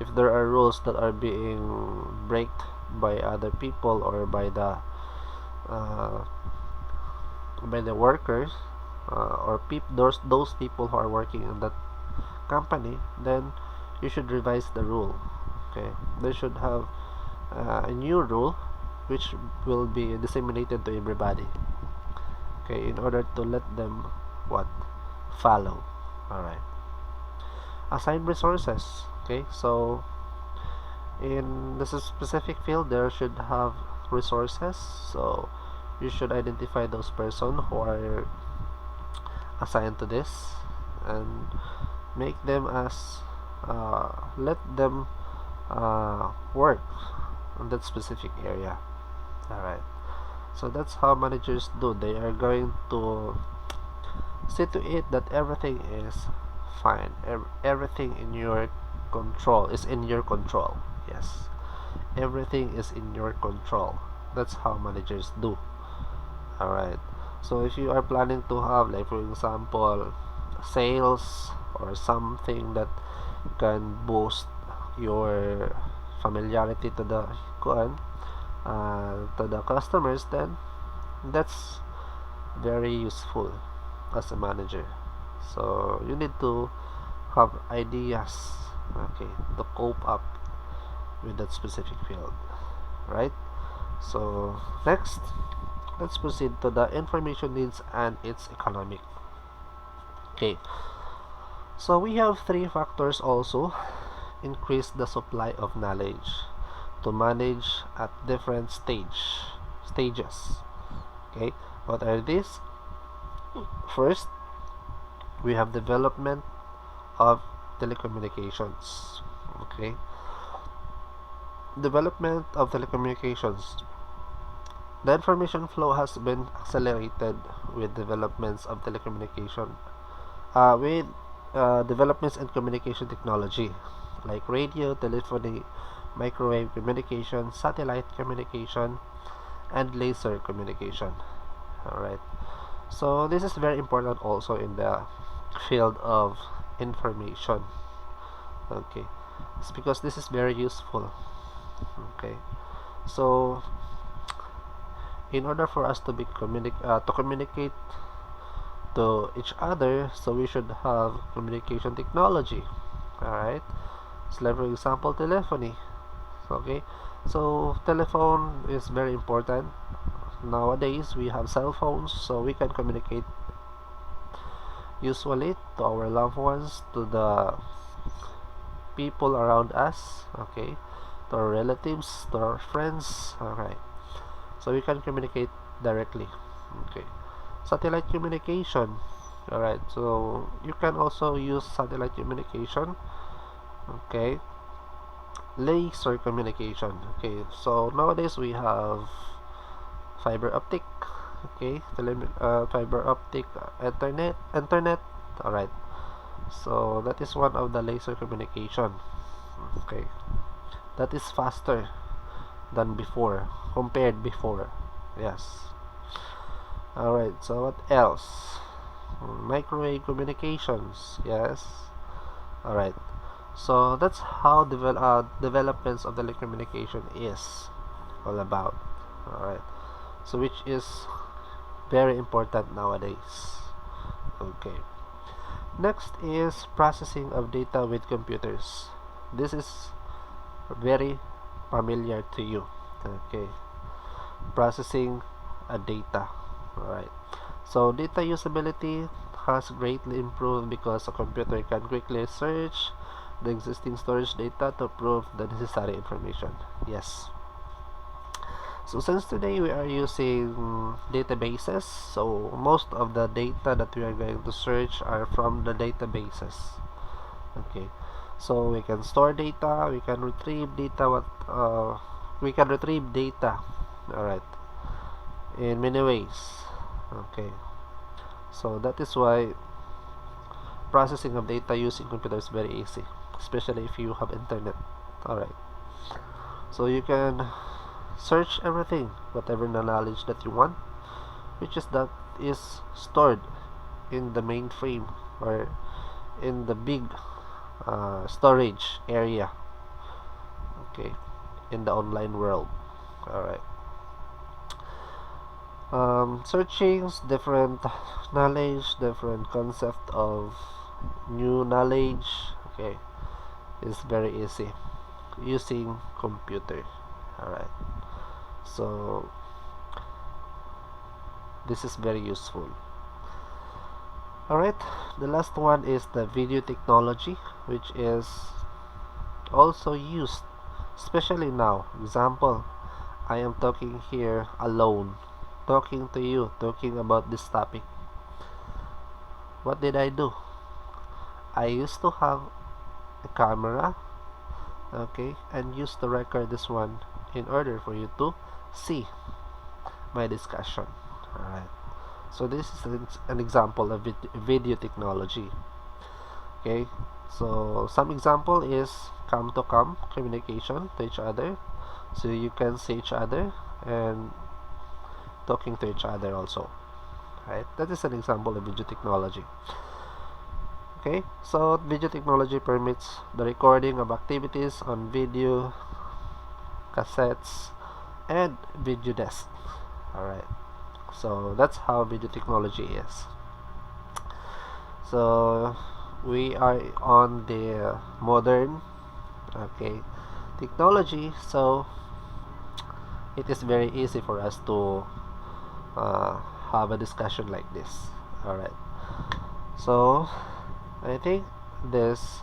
if there are rules that are being breaked by other people or uh, by the workers or those people who are working in that company, then you should revise the rule. Okay, they should have a new rule which will be disseminated to everybody. Okay, in order to let them what follow. All right. Assign resources. Okay, so in this specific field there should have resources, so you should identify those persons who are assigned to this and make them as let them work in that specific area. Alright, so that's how managers do. They are going to see to it that everything is fine. Everything in your control is in your control. Yes, everything is in your control. That's how managers do. Alright, so if you are planning to have, like for example, sales or something that can boost your familiarity to the to the customers, then that's very useful as a manager. So you need to have ideas, okay, to cope up with that specific field, right? So next, let's proceed to the information needs and its economic. Okay, so we have three factors also increase the supply of knowledge to manage at different stages. Okay, what are these? First, we have development of telecommunications. Okay, development of telecommunications. The information flow has been accelerated with developments of telecommunication, with developments in communication technology like radio, telephony, microwave communication, satellite communication, and laser communication. Alright, so this is very important also in the field of information. Okay, it's because this is very useful. Okay, so in order for us to to communicate to each other, so we should have communication technology. Alright, so like for example telephony. Okay, so telephone is very important. Nowadays we have cell phones, so we can communicate usually to our loved ones, to the people around us, okay, to our relatives, to our friends. Alright, so we can communicate directly. Okay, satellite communication. Alright, so you can also use satellite communication. Okay, laser communication. Okay, so nowadays we have fiber optic. Okay, fiber optic internet. Alright, so that is one of the laser communication. Okay, that is faster than before, compared before. Yes. Alright, so what else? Microwave communications. Yes. Alright, so that's how developments of telecommunication is all about. Alright, so which is very important nowadays. Okay, next is processing of data with computers. This is very familiar to you. Okay, processing a data. Alright, so data usability has greatly improved because a computer can quickly search the existing storage data to prove the necessary information. Yes, so since today we are using databases, so most of the data that we are going to search are from the databases. Okay, so we can store data, we can retrieve data, alright, in many ways. Okay, so that is why processing of data using computer is very easy, especially if you have internet. Alright, so you can search everything, whatever the knowledge that you want, which is that is stored in the mainframe or in the big storage area. Okay, in the online world. Alright, searchings, different knowledge, different concept of new knowledge. Okay, is very easy using computer. Alright, so this is very useful. Alright, the last one is the video technology, which is also used, especially now. Example, I am talking here alone, talking to you, talking about this topic. What did I do? I used to have a camera, okay, and used to record this one in order for you to see my discussion. Alright, so this is an example of video technology. Okay, so some example is cam to cam communication to each other, so you can see each other and talking to each other also. Right, that is an example of video technology. Okay, so video technology permits the recording of activities on video cassettes and video disc. Alright, so that's how video technology is. So we are on the modern, okay, technology, so it is very easy for us to have a discussion like this. Alright, so I think this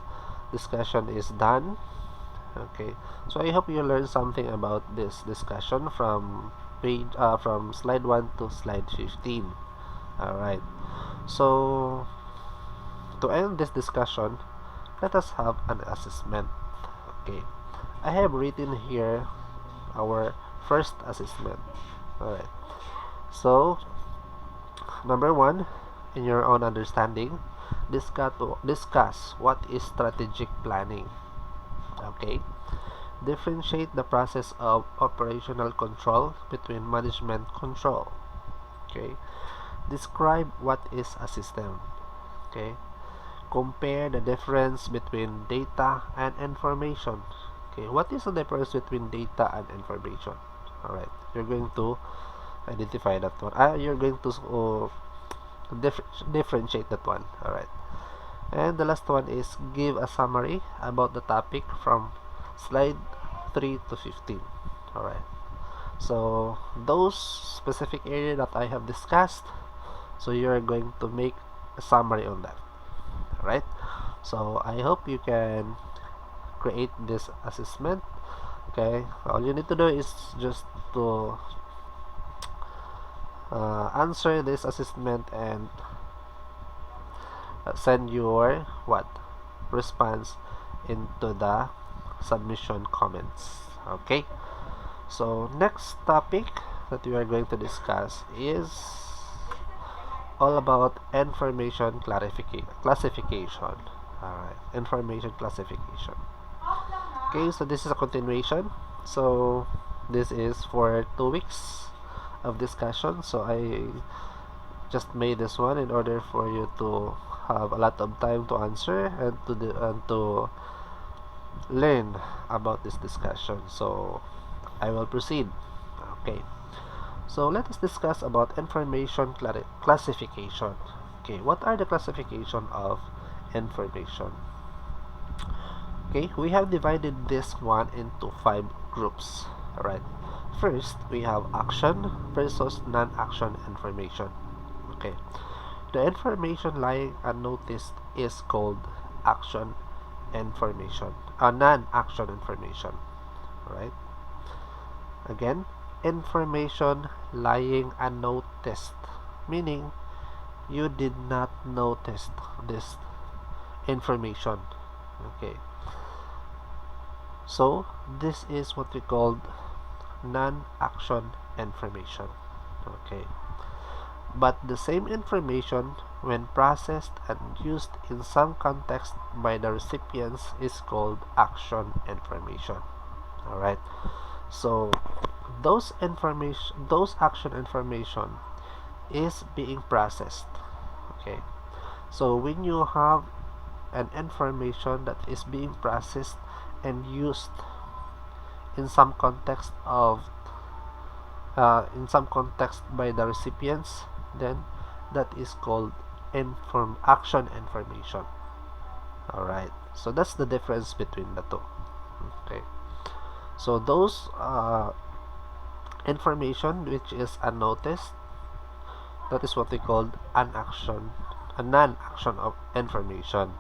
discussion is done. Okay, so I hope you learned something about this discussion from from slide 1 to slide 15. Alright, so to end this discussion, let us have an assessment. Okay, I have written here our first assessment. Alright, so number 1, in your own understanding, discuss what is strategic planning. Okay, differentiate the process of operational control between management control. Okay, describe what is a system. Okay, compare the difference between data and information. Okay, what is the difference between data and information? Alright, you're going to identify that one. You're going to differentiate that one. Alright, and the last one is give a summary about the topic from slide 3 to 15. Alright. So those specific area that I have discussed, so you're going to make a summary on that. Alright. So I hope you can create this assessment. Okay. All you need to do is just to answer this assessment and send your response into the submission comments. Okay, so next topic that we are going to discuss is all about information classification. Alright, information classification. Okay, so this is a continuation. So this is for 2 weeks of discussion. So I just made this one in order for you to have a lot of time to answer and to learn about this discussion. So I will proceed. Okay, so let us discuss about information classification. Okay, what are the classification of information? Okay, we have divided this one into 5 groups. Alright, first we have action versus non-action information. Okay, the information lying unnoticed is called action information, non-action information. Right? Again, information lying unnoticed, meaning you did not notice this information. Okay, so this is what we called non-action information. Okay, but the same information, when processed and used in some context by the recipients, is called action information. Alright, so those action information is being processed. Okay, so when you have an information that is being processed and used in some context by the recipients, then that is called action information. Alright, so that's the difference between the two. Okay, so those information which is unnoticed, that is what we call a non-action of information.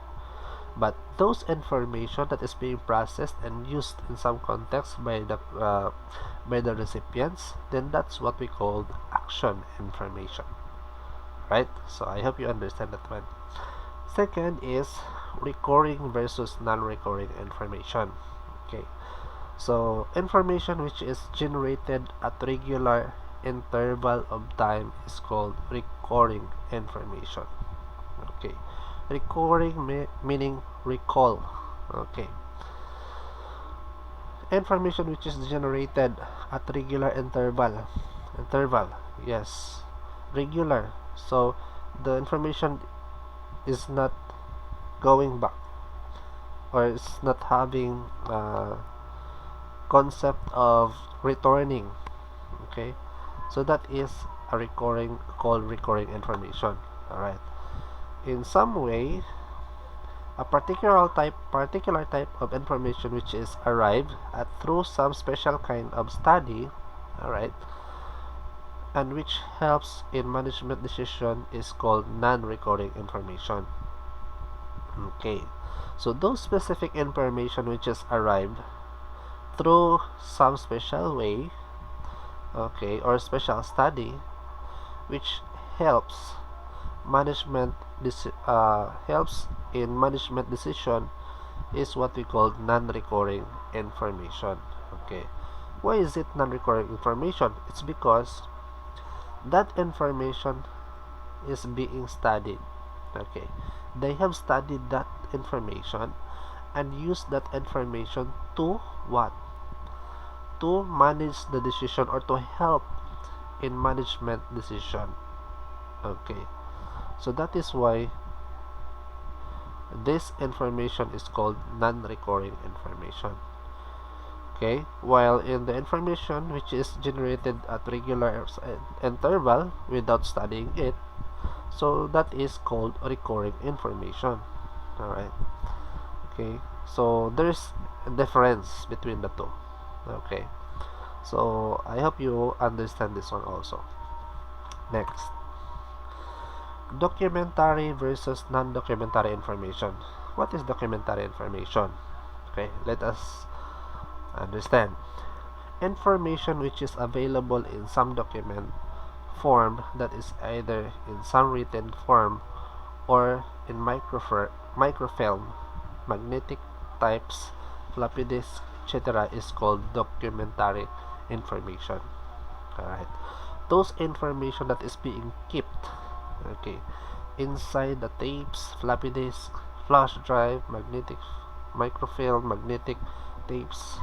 But those information that is being processed and used in some context by the recipients, then that's what we call action information. Right? So I hope you understand that one. Second is recurring versus non-recurring information. Okay, so information which is generated at regular interval of time is called recurring information. Okay, recurring meaning recall. Okay, information which is generated at regular interval, yes, regular, so the information is not going back, or is not having concept of returning. Okay, so that is called recurring information. Alright, in some way, a particular type of information which is arrived at through some special kind of study, alright, and which helps in management decision, is called non-recurring information. Okay, so those specific information which is arrived through some special way, okay, or special study, which helps helps in management decision, is what we call non-recurring information. Okay, why is it non-recurring information? It's because that information is being studied. Okay, they have studied that information and used that information to what? To manage the decision, or to help in management decision. Okay, so that is why this information is called non-recurring information. Okay, while in the information which is generated at regular interval without studying it, so that is called recurring information. Alright, okay, so there's a difference between the two. Okay, so I hope you understand this one also. Next, documentary versus non-documentary information. What is documentary information? Okay, let us understand. Information which is available in some document form, that is either in some written form or in microfilm, magnetic types, floppy disk, etc., is called documentary information. Alright, those information that is being kept, okay, inside the tapes, floppy disk, flash drive, magnetic microfilm, magnetic tapes,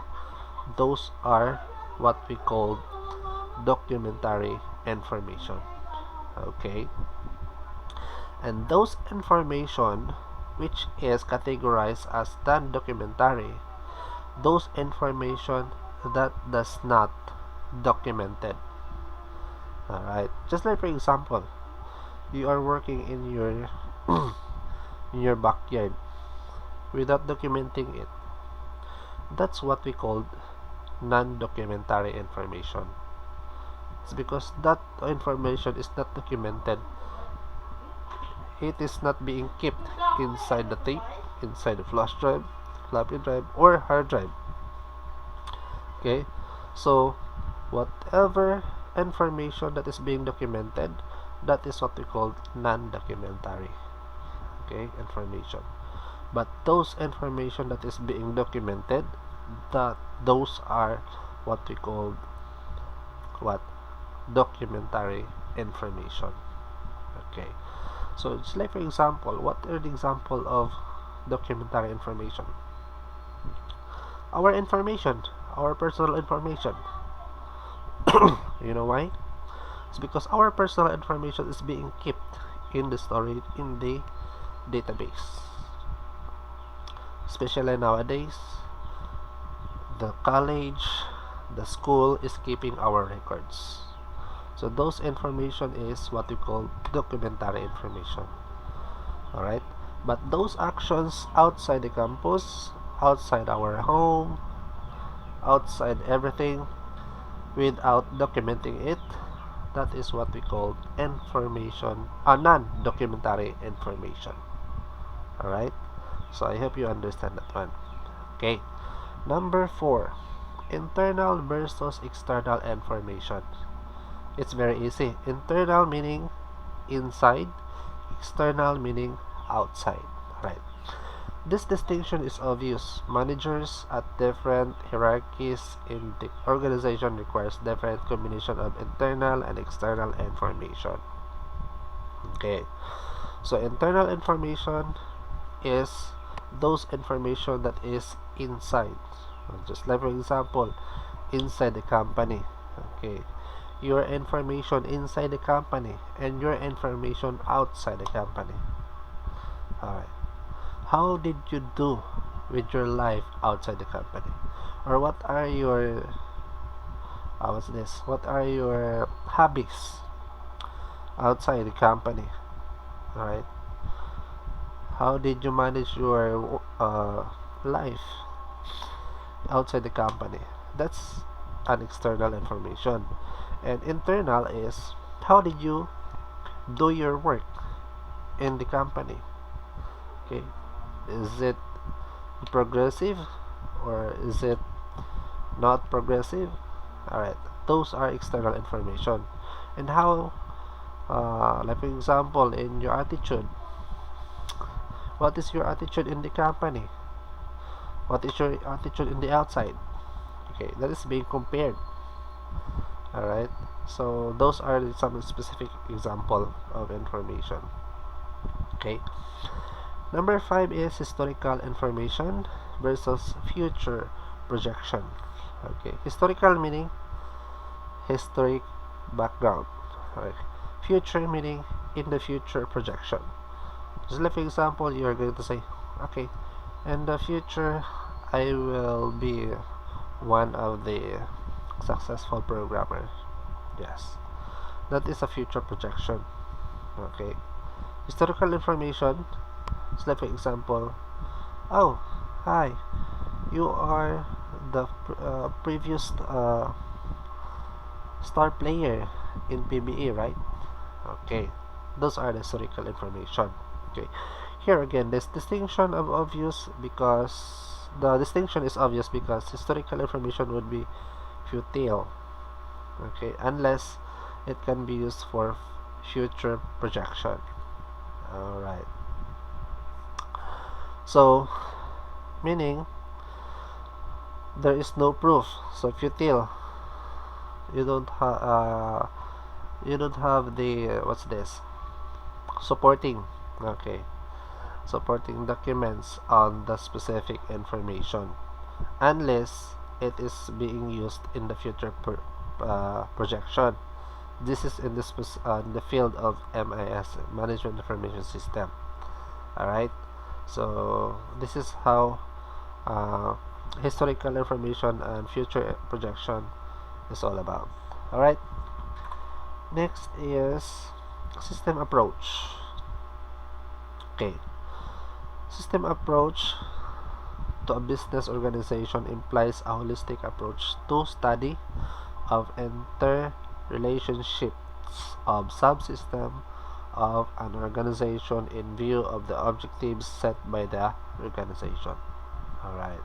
those are what we call documentary information. Okay, and those information which is categorized as non-documentary, those information that does not documented. Alright, just like for example, you are working in your in your backyard without documenting it. That's what we call non-documentary information. It's because that information is not documented. It is not being kept inside the tape, inside the flash drive, floppy drive, or hard drive. Okay, so whatever information that is being documented, that is what we call non-documentary, okay, information. But those information that is being documented, that those are what we call what documentary information. Okay, so just like for example, what are the example of documentary information? Our information, our personal information. You know why? It's because our personal information is being kept in the storage, in the database. Especially nowadays, the college, the school is keeping our records. So those information is what we call documentary information. Alright? But those actions outside the campus, outside our home, outside everything, without documenting it, that is what we call information, non-documentary information. Alright? So I hope you understand that one. Okay. Number 4, internal versus external information. It's very easy. Internal meaning inside, external meaning outside. Right. This distinction is obvious. Managers at different hierarchies in the organization requires different combination of internal and external information. Okay. So internal information is those information that is inside. Just like for example, inside the company. Okay. Your information inside the company and your information outside the company. Alright. How did you do with your life outside the company? Or what are your what are your hobbies outside the company? Alright. How did you manage your life outside the company? That's an external information. And internal is how did you do your work in the company? Okay, is it progressive or is it not progressive? Alright, those are external information. And how, like for example, in your attitude, what is your attitude in the company? What is your attitude in the outside? Okay, that is being compared. Alright, so those are some specific example of information. Okay, number 5 is historical information versus future projection. Okay, historical meaning historic background. Alright, future meaning in the future projection. Just like for example, you are going to say, okay, in the future I will be one of the successful programmers. Yes, that is a future projection. Okay, historical information, just like for example, oh, hi, you are the previous star player in PBE, right? Okay, those are the historical information. Okay, here again, this distinction of obvious because the distinction is obvious because historical information would be futile. Okay, unless it can be used for future projection. All right. So, meaning there is no proof. So futile. You don't have you don't have the what's this supporting. Okay, supporting documents on the specific information unless it is being used in the future projection. This is in the field of MIS, Management Information System. Alright, so this is how historical information and future projection is all about. Alright, next is system approach. Okay, system approach to a business organization implies a holistic approach to study of interrelationships of subsystem of an organization in view of the objectives set by the organization. Alright,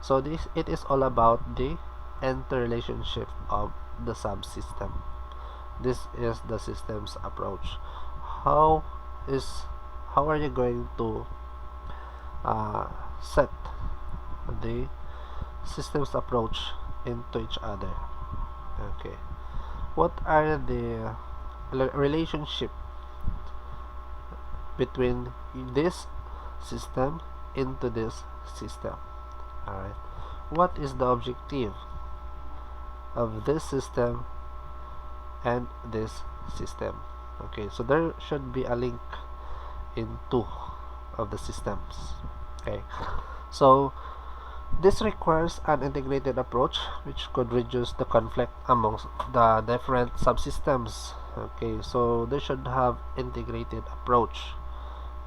so this it is all about the interrelationship of the subsystem. This is the systems approach. How is how are you going to set the systems approach into each other? Okay, what are the relationship between this system into this system? Alright, what is the objective of this system and this system? Okay, so there should be a link in two of the systems. Okay, so this requires an integrated approach which could reduce the conflict amongst the different subsystems. Okay, so they should have integrated approach.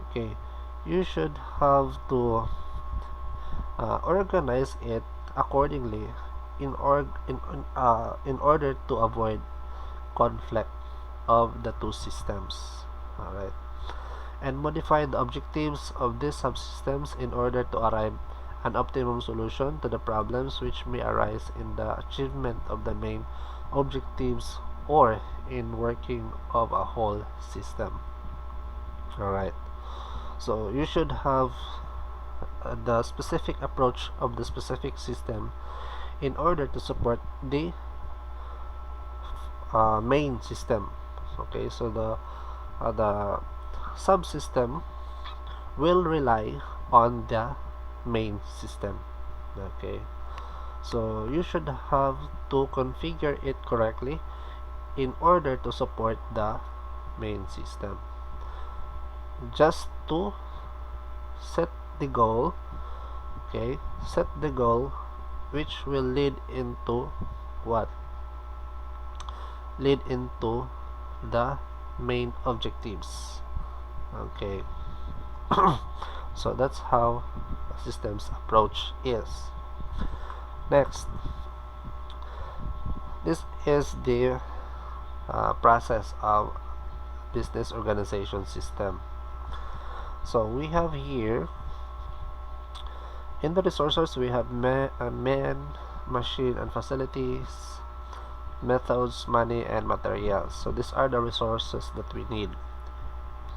Okay, you should have to organize it accordingly in order to avoid conflict of the two systems. Alright, and modify the objectives of these subsystems in order to arrive an optimum solution to the problems which may arise in the achievement of the main objectives or in working of a whole system. Alright, so you should have the specific approach of the specific system in order to support the main system. Okay, so the subsystem will rely on the main system. Okay, so you should have to configure it correctly in order to support the main system. Just to set the goal. Okay, set the goal which will lead into what? Lead into the main objectives. Okay, so that's how a systems approach is. Next, this is the process of business organization system. So we have here in the resources we have man, machine and facilities, methods, money and materials. So these are the resources that we need.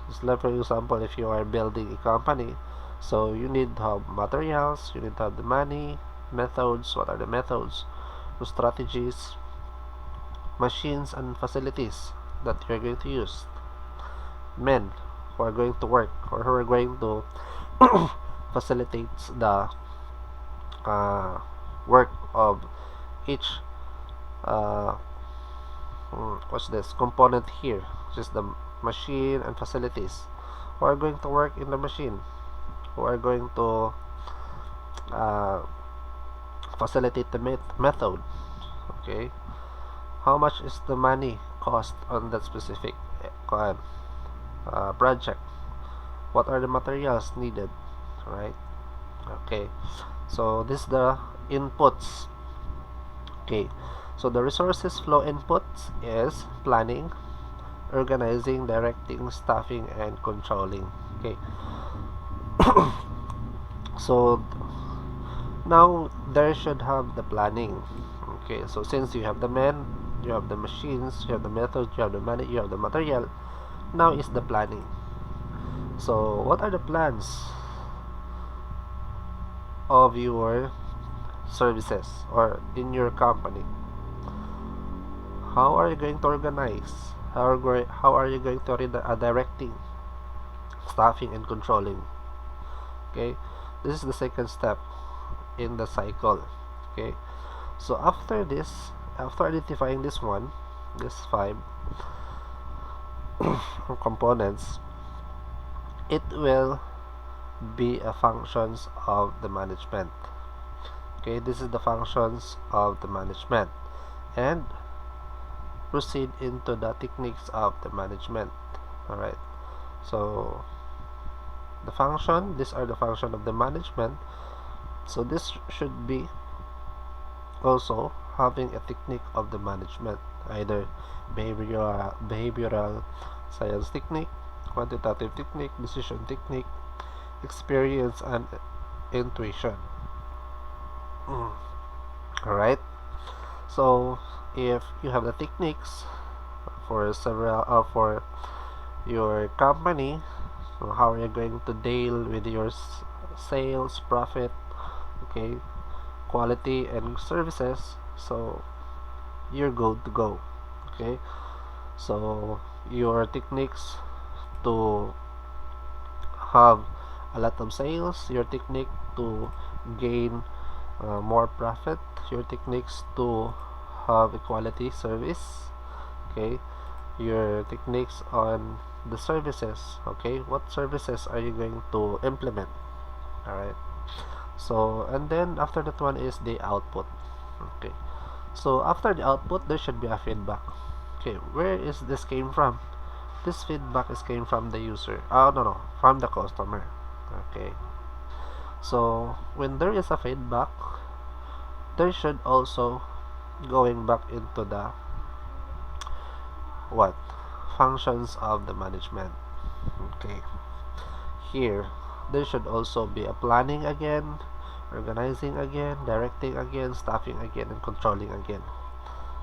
Just like for example, if you are building a company, so you need to have materials, you need to have the money, methods, what are the methods, the strategies, machines and facilities that you are going to use, men who are going to work or who are going to facilitate the work of each what's this component here, just the machine and facilities, who are going to work in the machine, who are going to facilitate the method. Okay, how much is the money cost on that specific project, what are the materials needed, right? Okay, so this is the inputs. Okay, so the resources flow inputs is planning, organizing, directing, staffing, and controlling. Okay, so now there should have the planning. Okay, so since you have the men, you have the machines, you have the method, you have the money, you have the material, now is the planning. So what are the plans of your services or in your company? How are you going to organize? How are you going to directing, staffing, and controlling? Okay, this is the second step in the cycle. Okay, so after this, after identifying this five components, it will be a functions of the management. Okay, this is the functions of the management, and proceed into the techniques of the management. All right, so these are the function of the management. So this should be also having a technique of the management, either behavioral science technique, quantitative technique, decision technique, experience, and intuition. Alright, so if you have the techniques for your company, so how are you going to deal with your sales, profit, okay, quality, and services? So you're good to go. Okay, so your techniques to have a lot of sales, your technique to gain more profit, your techniques to have a quality service, okay, your techniques on the services, okay, what services are you going to implement? All right, so and then after that one is the output. Okay, so after the output there should be a feedback. Okay, where is this came from? This feedback is came from the user. Oh, no, from the customer. Okay, so when there is a feedback, there should also going back into the what functions of the management. Okay, here there should also be a planning again, organizing again, directing again, staffing again, and controlling again.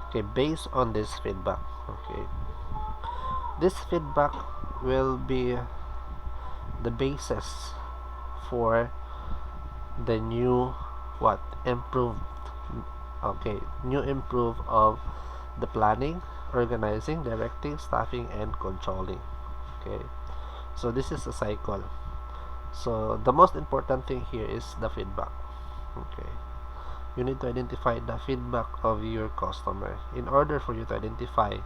Okay, based on this feedback. Okay, this feedback will be the basis for the new what improved, okay, new improve of the planning, organizing, directing, staffing, and controlling. Okay, so this is a cycle. So the most important thing here is the feedback. Okay, you need to identify the feedback of your customer in order for you to identify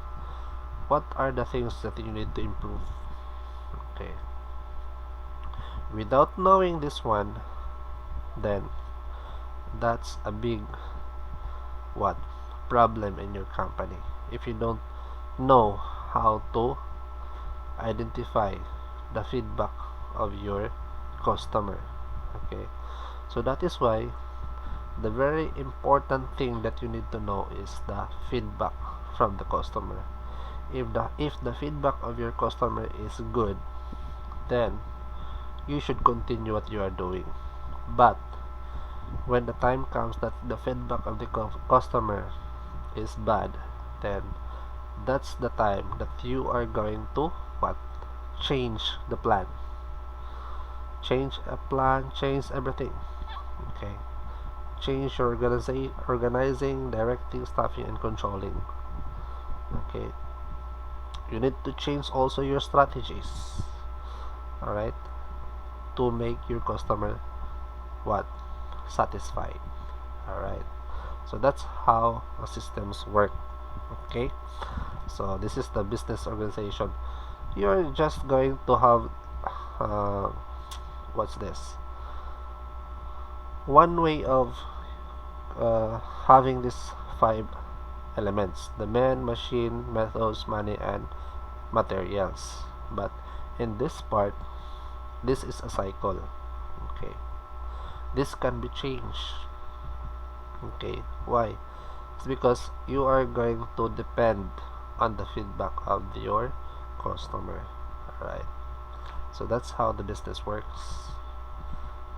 what are the things that you need to improve. Okay, without knowing this one, then that's a big what problem in your company if you don't know how to identify the feedback of your customer. Okay, so that is why the very important thing that you need to know is the feedback from the customer. If the feedback of your customer is good, then you should continue what you are doing. But when the time comes that the feedback of the customer is bad, then that's the time that you are going to what change the plan, change a plan, change everything. Okay, change your organizing, directing, staffing, and controlling. Okay, you need to change also your strategies. All right, to make your customer what satisfied. All right, so that's how systems work. Okay, so this is the business organization. You're just going to have uh, what's this, one way of having these five elements: the man, machine, methods, money, and materials. But in this part, this is a cycle. Okay, this can be changed. Okay, why? It's because you are going to depend on the feedback of your customer. Alright, so that's how the business works.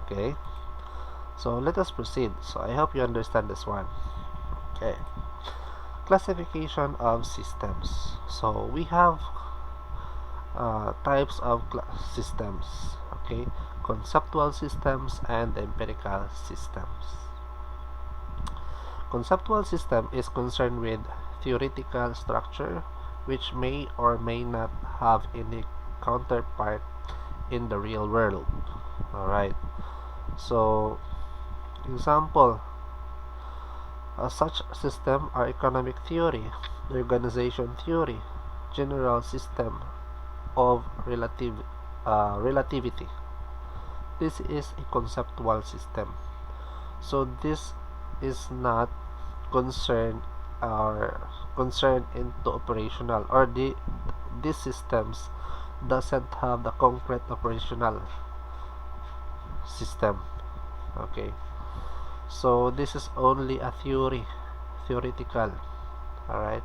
Okay, so let us proceed. So I hope you understand this one. Okay, classification of systems. So we have types of systems. Okay, conceptual systems and empirical systems. Conceptual system is concerned with theoretical structure which may or may not have any counterpart in the real world. Alright, so example, such system are economic theory, organization theory, general system of relativity. This is a conceptual system. So this is not concerned or concerned into operational, or these systems doesn't have the concrete operational system. Okay, so this is only a theoretical, all right,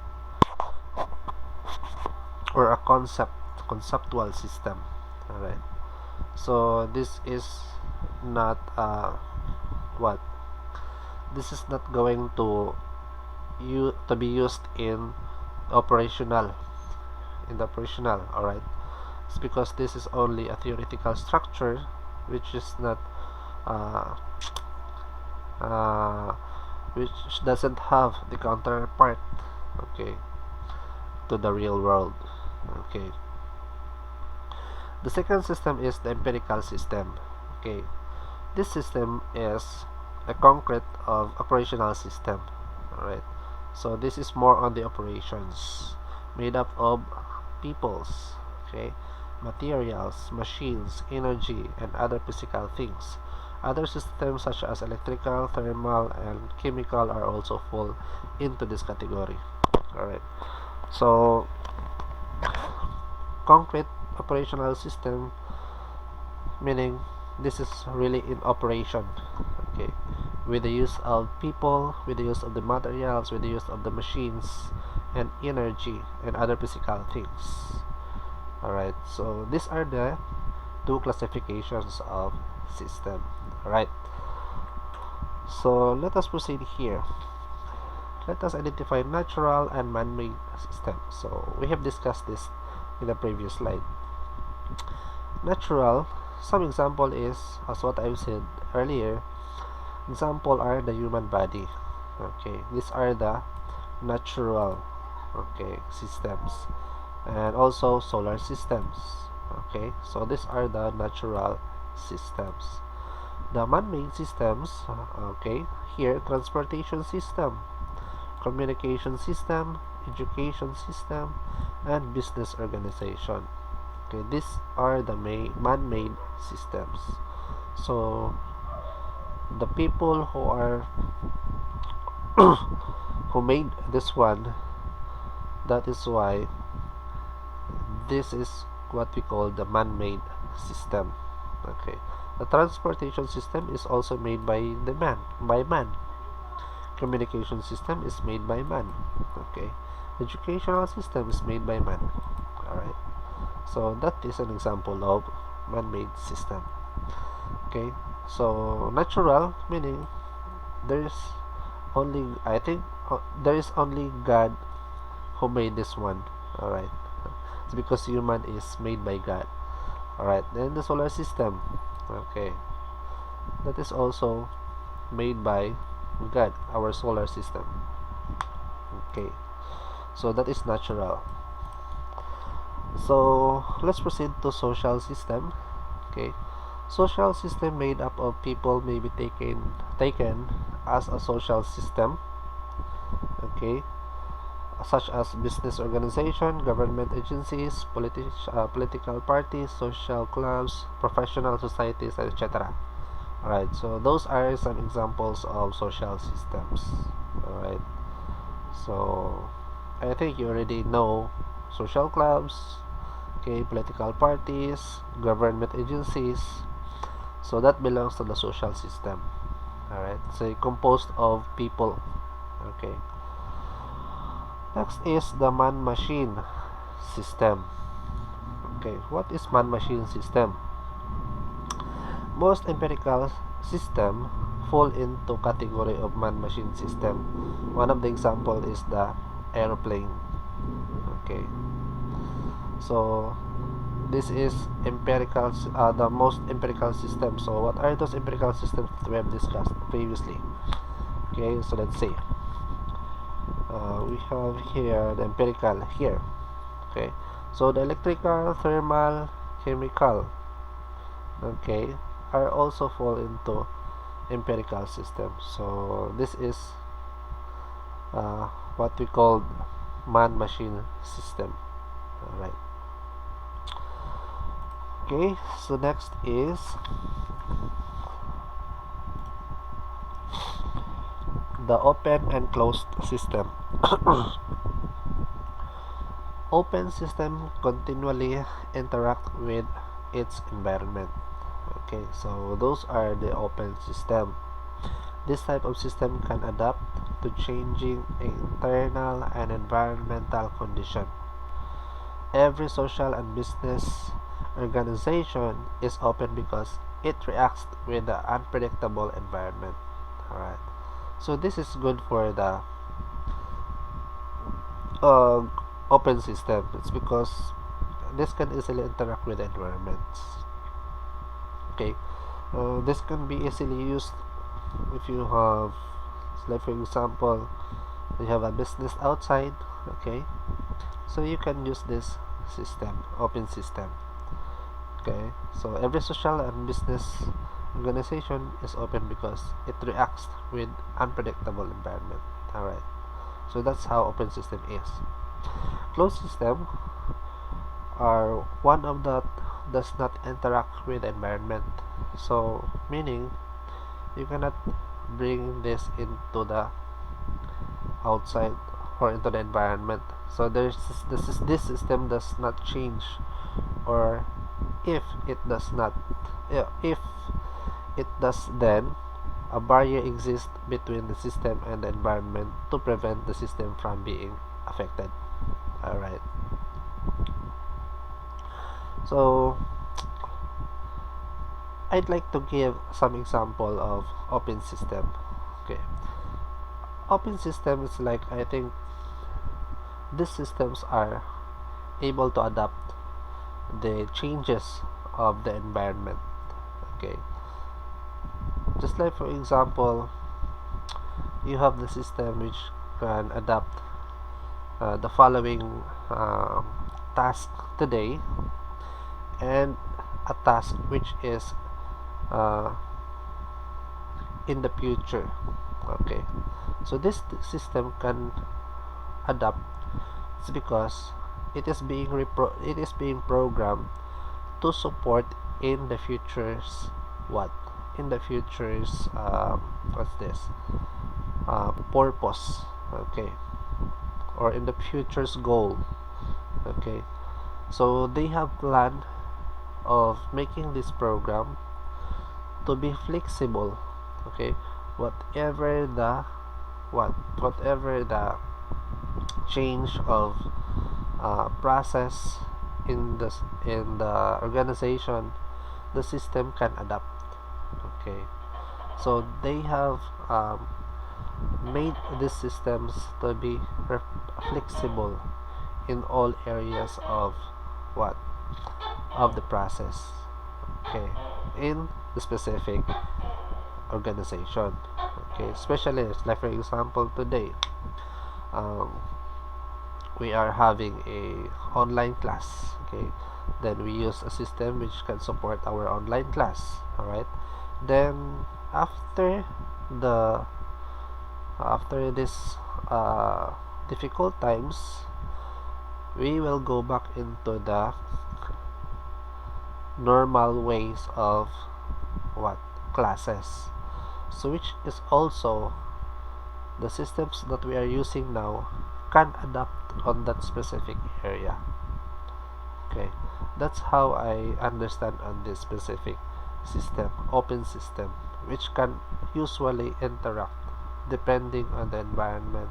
or a conceptual system. All right, so this is not what this is not going to be used in operational the operational. All right, it's because this is only a theoretical structure which is not uh, uh, which doesn't have the counterpart, okay, to the real world. Okay, the second system is the empirical system. Okay, this system is a concrete of operational system. Alright, so this is more on the operations, made up of peoples, okay, materials, machines, energy, and other physical things. Other systems such as electrical, thermal, and chemical are also fall into this category. Alright, so concrete operational system, meaning this is really in operation, okay, with the use of people, with the use of the materials, with the use of the machines and energy and other physical things. Alright, so these are the two classifications of system. Alright, so let us proceed here. Let us identify natural and man-made systems. So we have discussed this in the previous slide. Natural, some example is, as what I've said earlier, example are the human body. Okay, these are the natural, okay, systems, and also solar systems. Okay, so these are the natural systems. The man-made systems, okay, here transportation system, communication system, education system, and business organization. Okay, these are the man-made systems. So the people who are who made this one, that is why this is what we call the man-made system. Okay, the transportation system is also made by man. Communication system is made by man. Okay, educational system is made by man. Alright, so that is an example of man-made system. Okay, so natural, meaning there is only, I think, there is only God who made this one. Alright, it's because human is made by God. Alright, then the solar system, okay, that is also made by God, our solar system. Okay, so that is natural. So let's proceed to social system. Okay, social system made up of people may be taken as a social system. Okay, such as business organization, government agencies, political parties, social clubs, professional societies, etc. Alright, so those are some examples of social systems. Alright, so I think you already know social clubs, okay, political parties, government agencies. So that belongs to the social system. Alright, so composed of people. Okay. Next is the man-machine system. Okay, what is man-machine system? Most empirical system fall into category of man-machine system. One of the example is the aeroplane. Okay, so this is empirical, the most empirical system. So what are those empirical systems that we have discussed previously? Okay, so let's see. We have here the empirical here. Okay, so the electrical, thermal, chemical, okay, are also fall into empirical system. So this is what we call man-machine system. Alright. Okay, so next is the open and closed system. Open system continually interact with its environment. Okay, so those are the open system. This type of system can adapt to changing internal and environmental conditions. Every social and business organization is open because it reacts with the unpredictable environment. Alright, so this is good for the uh, open system. It's because this can easily interact with the environments. Okay, this can be easily used if you have, like for example, you have a business outside. Okay, so you can use this system, open system. Okay, so every social and business organization is open because it reacts with unpredictable environment. Alright, so that's how open system is. Closed system are one of that does not interact with the environment. So meaning you cannot bring this into the outside or into the environment. So this system does not change, or if it does not, if it does, then a barrier exists between the system and the environment to prevent the system from being affected. Alright, so I'd like to give some example of open system. Okay, open system is like, I think these systems are able to adapt the changes of the environment. Okay, just like for example, you have the system which can adapt the following task today and a task which is uh, in the future. Okay, so this system can adapt. It's because it is being programmed to support in the future's what, in the future's what's this purpose. Okay, or in the future's goal. Okay, so they have planned of making this program to be flexible. Okay, whatever the whatever the change of process in the organization, the system can adapt. Okay, so they have made these systems to be flexible in all areas of what, of the process. Okay, in the specific organization. Okay, especially like for example today, um, we are having a online class. Okay, then we use a system which can support our online class. All right, then the after this difficult times, we will go back into the normal ways of what, classes. So which is also the systems that we are using now can adapt on that specific area. Okay, that's how I understand on this specific system, open system, which can usually interact depending on the environment,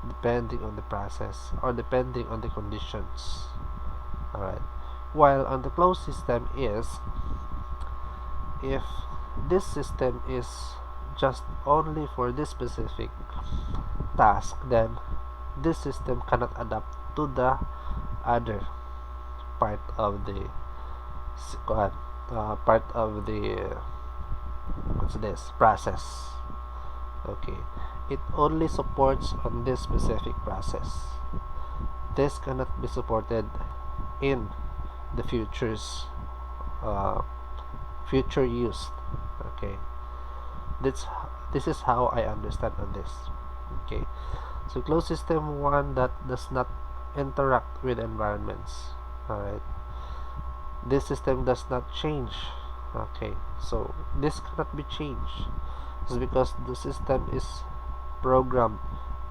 depending on the process, or depending on the conditions. Alright. While on the closed system is if this system is just only for this specific task, then this system cannot adapt to the other part of the part of the what's this process. Okay, it only supports on this specific process. This cannot be supported in the uh, future use. Okay, that's this is how I understand on this. Okay, so closed system, one that does not interact with environments. All right, this system does not change. Okay, so this cannot be changed. It's because the system is programmed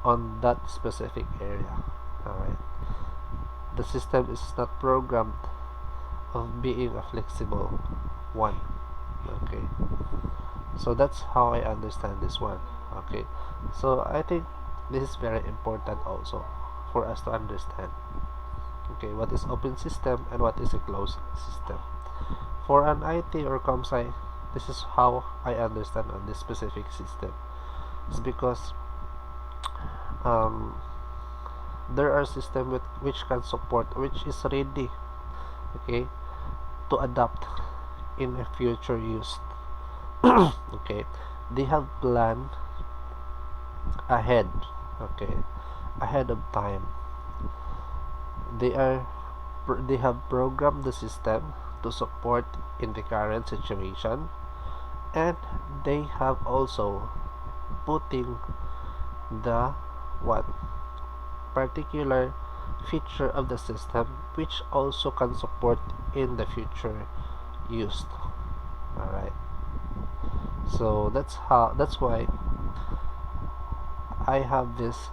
on that specific area. All right, the system is not programmed of being a flexible one. Okay, so that's how I understand this one. Okay, so I think this is very important also for us to understand. Okay, what is open system and what is a closed system? For an IT or ComSci, this is how I understand on this specific system. It's because um, there are systems which can support, which is ready, okay, to adapt in a future use. Okay, they have planned ahead, okay, ahead of time. They have programmed the system to support in the current situation, and they have also putting the what particular feature of the system which also can support in the future used. All right, so that's why I have this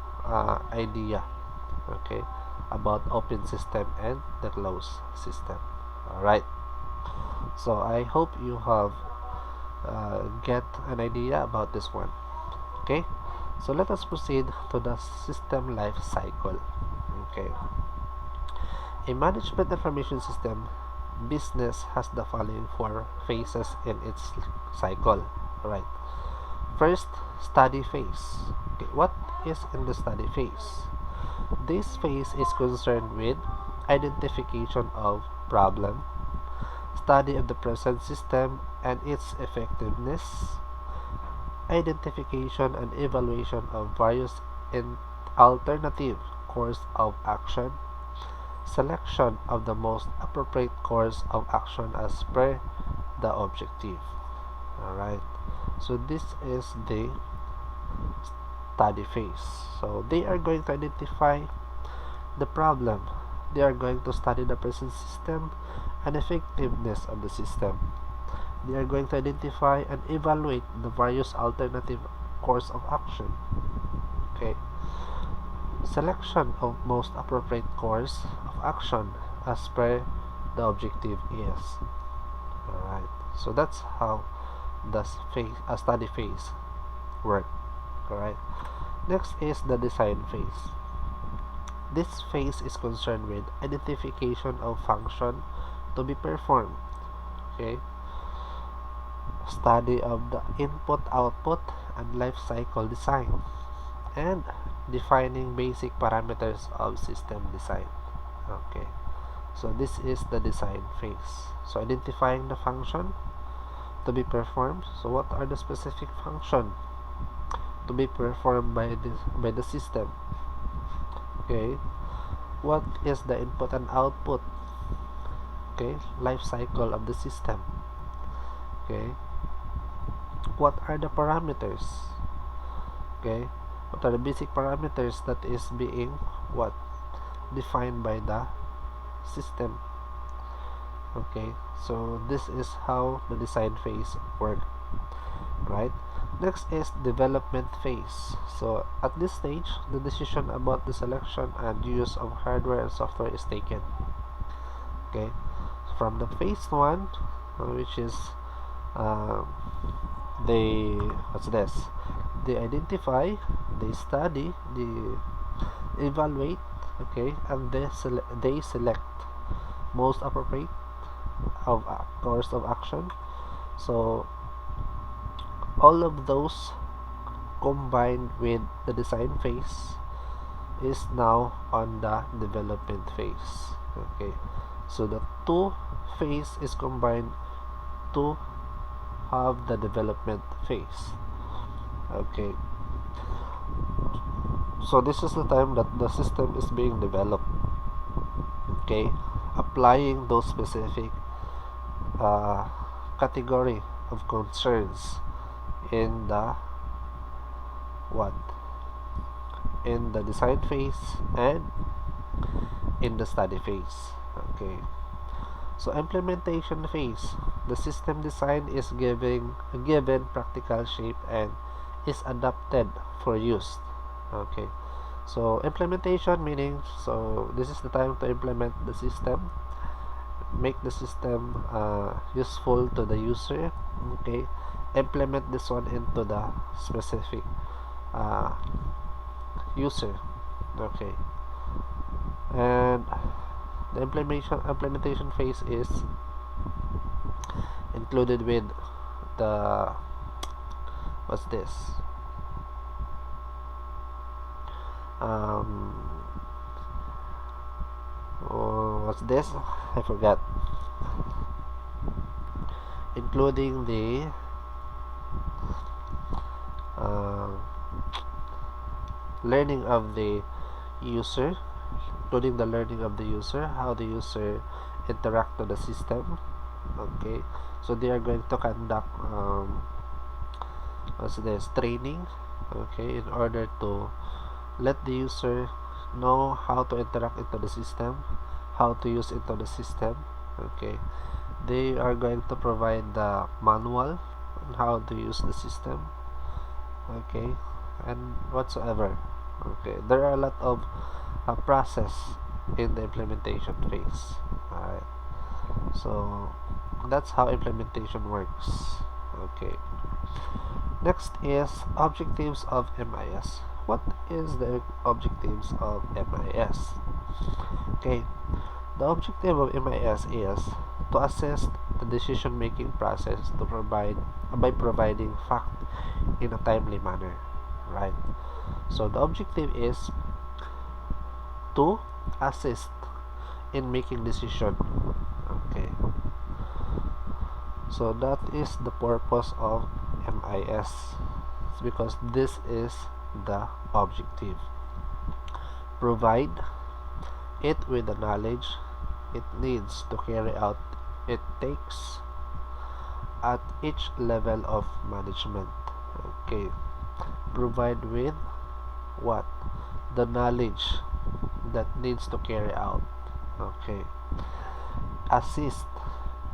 idea, okay, about open system and the closed system. All right, so I hope you have get an idea about this one. Okay, so let us proceed to the system life cycle. Okay, a management information system business has the following four phases in its cycle. All right, first, study phase. Okay, what is in the study phase? This phase is concerned with identification of problem, study of the present system and its effectiveness, identification and evaluation of various alternative course of action, selection of the most appropriate course of action as per the objective. Alright, so this is the study phase. So they are going to identify the problem, they are going to study the present system and effectiveness of the system, they are going to identify and evaluate the various alternative course of action. Okay, selection of most appropriate course of action as per the objective is. Alright, so that's how the study phase work. Alright, next is the design phase. This phase is concerned with identification of function to be performed. Okay, study of the input output and life cycle design, and defining basic parameters of system design. Okay, so this is the design phase. So identifying the function to be performed. So what are the specific function to be performed by the system? Okay, what is the input and output, okay, life cycle of the system? Okay, what are the parameters? Okay, what are the basic parameters that is being what defined by the system? Okay, so this is how the design phase work, right? Next is development phase. So at this stage, the decision about the selection and use of hardware and software is taken. Okay, from the phase 1, which is they what's this? They identify, they study, they evaluate, okay, and they select most appropriate of course of action. So all of those combined with the design phase is now on the development phase. Okay, so the two phase is combined to have the development phase. Okay, so this is the time that the system is being developed. Okay, applying those specific uh, category of concerns in the what in the design phase and in the study phase. Okay, so implementation phase, the system design is given practical shape and is adapted for use. Okay, so implementation meaning, so this is the time to implement the system, make the system useful to the user. Okay, implement this one into the specific uh, user. Okay, and the implementation phase is included with the what's this um what's this, I forgot, including the uh, learning of the user, including the learning of the user, how the user interact with the system. Okay, so they are going to conduct what's this training, okay, in order to let the user know how to interact into the system, how to use into the system. Okay, they are going to provide the manual on how to use the system. Okay, and whatsoever. Okay, there are a lot of process in the implementation phase. Alright, so that's how implementation works. Okay, next is objectives of MIS. What is the objectives of MIS? Okay, the objective of MIS is to assist the decision making process to provide by providing fact in a timely manner, right? So the objective is to assist in making decision. Okay, so that is the purpose of MIS. It's because this is the objective. Provide it with the knowledge it needs to carry out it takes at each level of management. Okay, provide with what? The knowledge that needs to carry out. Okay, assist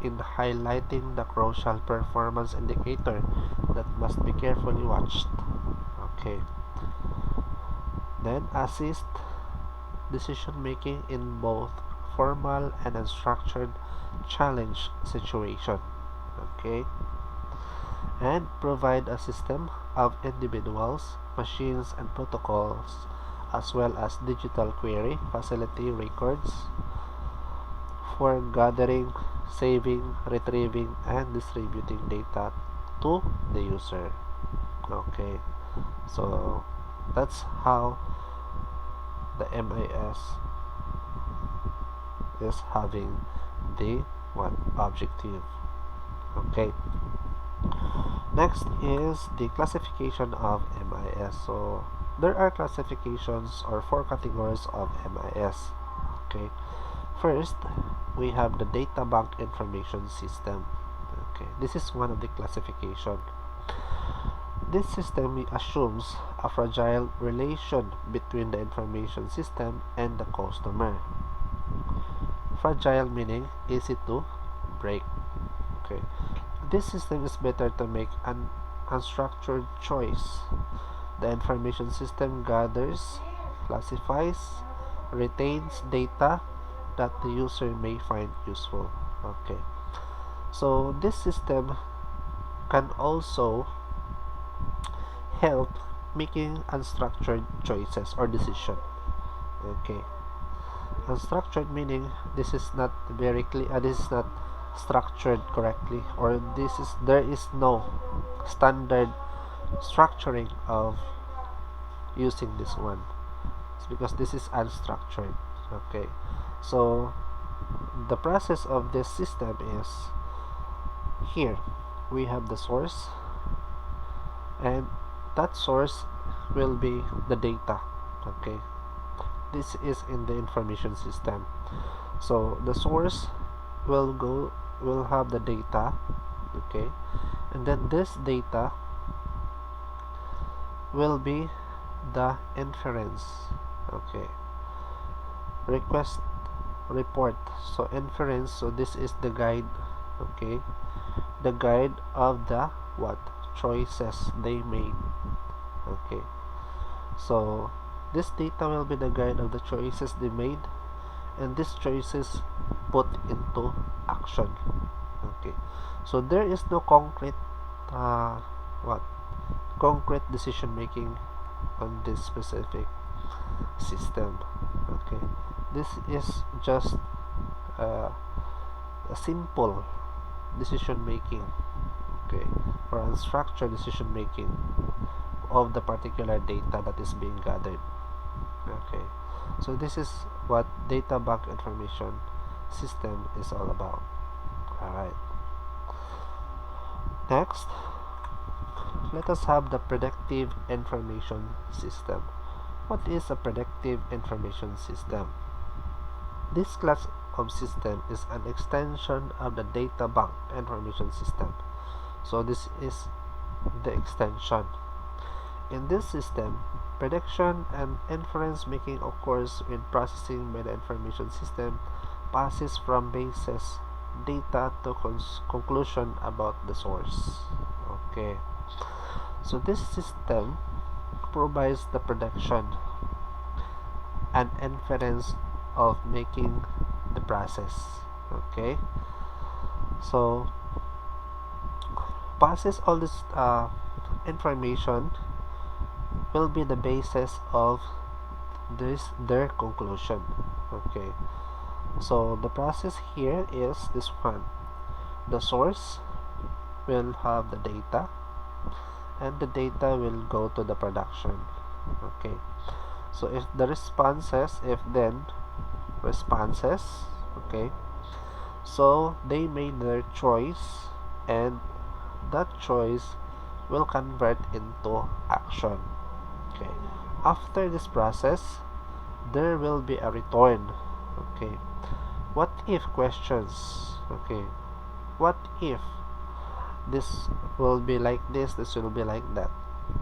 in highlighting the crucial performance indicator that must be carefully watched. Okay, then assist decision making in both formal and unstructured challenge situation. Okay, and provide a system of individuals, machines, and protocols, as well as digital query facility records for gathering, saving, retrieving, and distributing data to the user. Okay, so that's how the MIS is having the what objective. Okay, next is the classification of MIS. So there are classifications or four categories of MIS. Okay, first we have the data bank information system. Okay, this is one of the classification. This system assumes a fragile relation between the information system and the customer. Fragile meaning easy to break. Okay, this system is better to make an unstructured choice. The information system gathers, classifies, retains data that the user may find useful. Okay, so this system can also help making unstructured choices or decision. Okay, unstructured meaning this is not very clear. This is not structured correctly, or there is no standard structuring of using this one. It's because this is unstructured. Okay, so the process of this system is here we have the source, and that source will be the data. Okay, this is in the information system. So the source will have the data. Okay, and then this data will be the inference. Okay, request report. So inference, so this is the guide. Okay, the guide of the what choices they made. Okay, so this data will be the guide of the choices they made, and these choices put into action. Okay, so there is no concrete what concrete decision making on this specific system. Okay, this is just a simple decision making. Okay, or unstructured decision making of the particular data that is being gathered. Okay, so this is what data bank information system is all about. Alright, next let us have the predictive information system. What is a predictive information system? This class of system is an extension of the data bank information system. So this is the extension. In this system, prediction and inference making occurs when processing by the information system passes from basis data to conclusion about the source. Okay, so this system provides the prediction and inference of making the process. Okay, so passes all this information will be the basis of their conclusion. Okay, so the process here is this one. The source will have the data, and the data will go to the production. Okay, so if the responses, if then responses, okay, so they made their choice, and that choice will convert into action. Okay, after this process there will be a return. Okay, what if questions. Okay, what if this will be like this will be like that.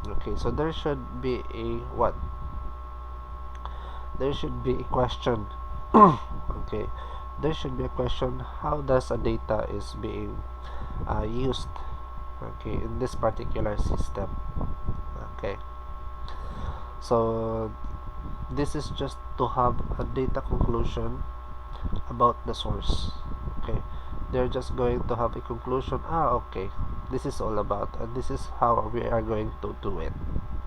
Okay, so there should be a what there should be a question. Okay, there should be a question, how does a data is being used, okay, in this particular system. Okay, so this is just to have a data conclusion about the source. Okay, they're just going to have a conclusion. Okay, this is all about, and this is how we are going to do it.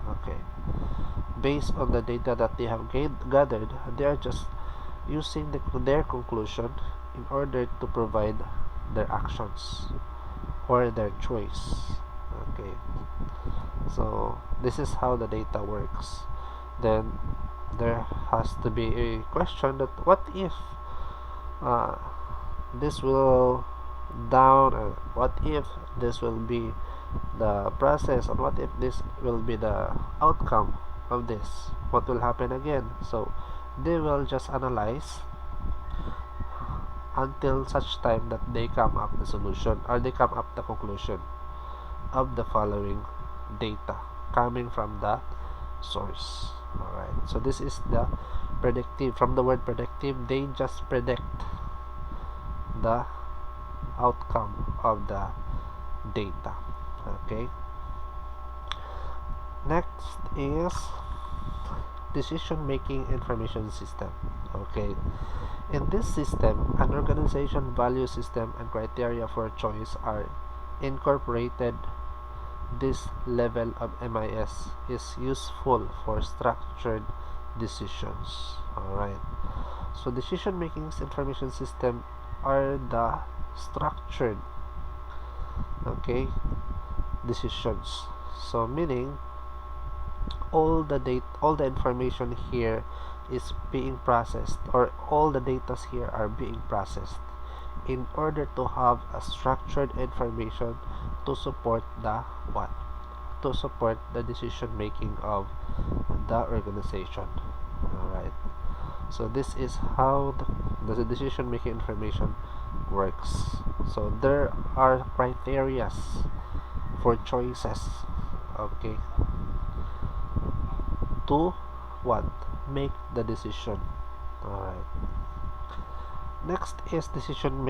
Okay, based on the data that they have gathered, they are just using their conclusion in order to provide their actions or their choice. Okay, so this is how the data works. Then there has to be a question that what if this will down, what if this will be the process, and what if this will be the outcome of this, what will happen again. So they will just analyze until such time that they come up the solution, or they come up the conclusion of the following data coming from the source. Alright, so this is the predictive. From the word predictive, they just predict the outcome of the data. Okay, next is decision making information system. Okay, in this system, an organization value system and criteria for choice are incorporated this level of MIS is useful for structured decisions. Alright, so decision making information system are the structured, okay, decisions. So meaning all the information here is being processed, or all the data here are being processed in order to have a structured information to support the what? To support the decision making of the organization. Alright. So this is how the decision making information works. So there are criteria for choices, okay, to what? Make the decision. Alright. Next is decision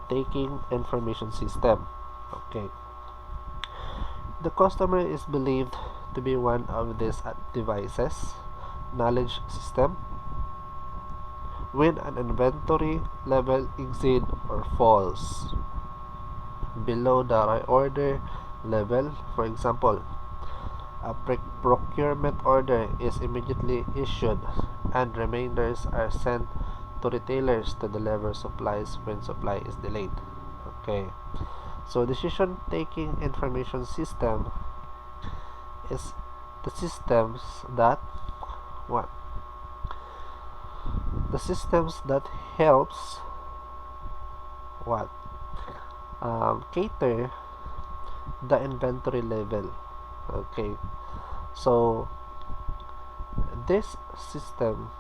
taking information system. Okay. The customer is believed to be one of these devices, knowledge system, when an inventory level exceed or falls below the order level. For example, a procurement order is immediately issued and reminders are sent to retailers to deliver supplies when supply is delayed. Okay, so decision taking information system is the systems that what? The systems that helps what? Cater the inventory level. Okay, so this system,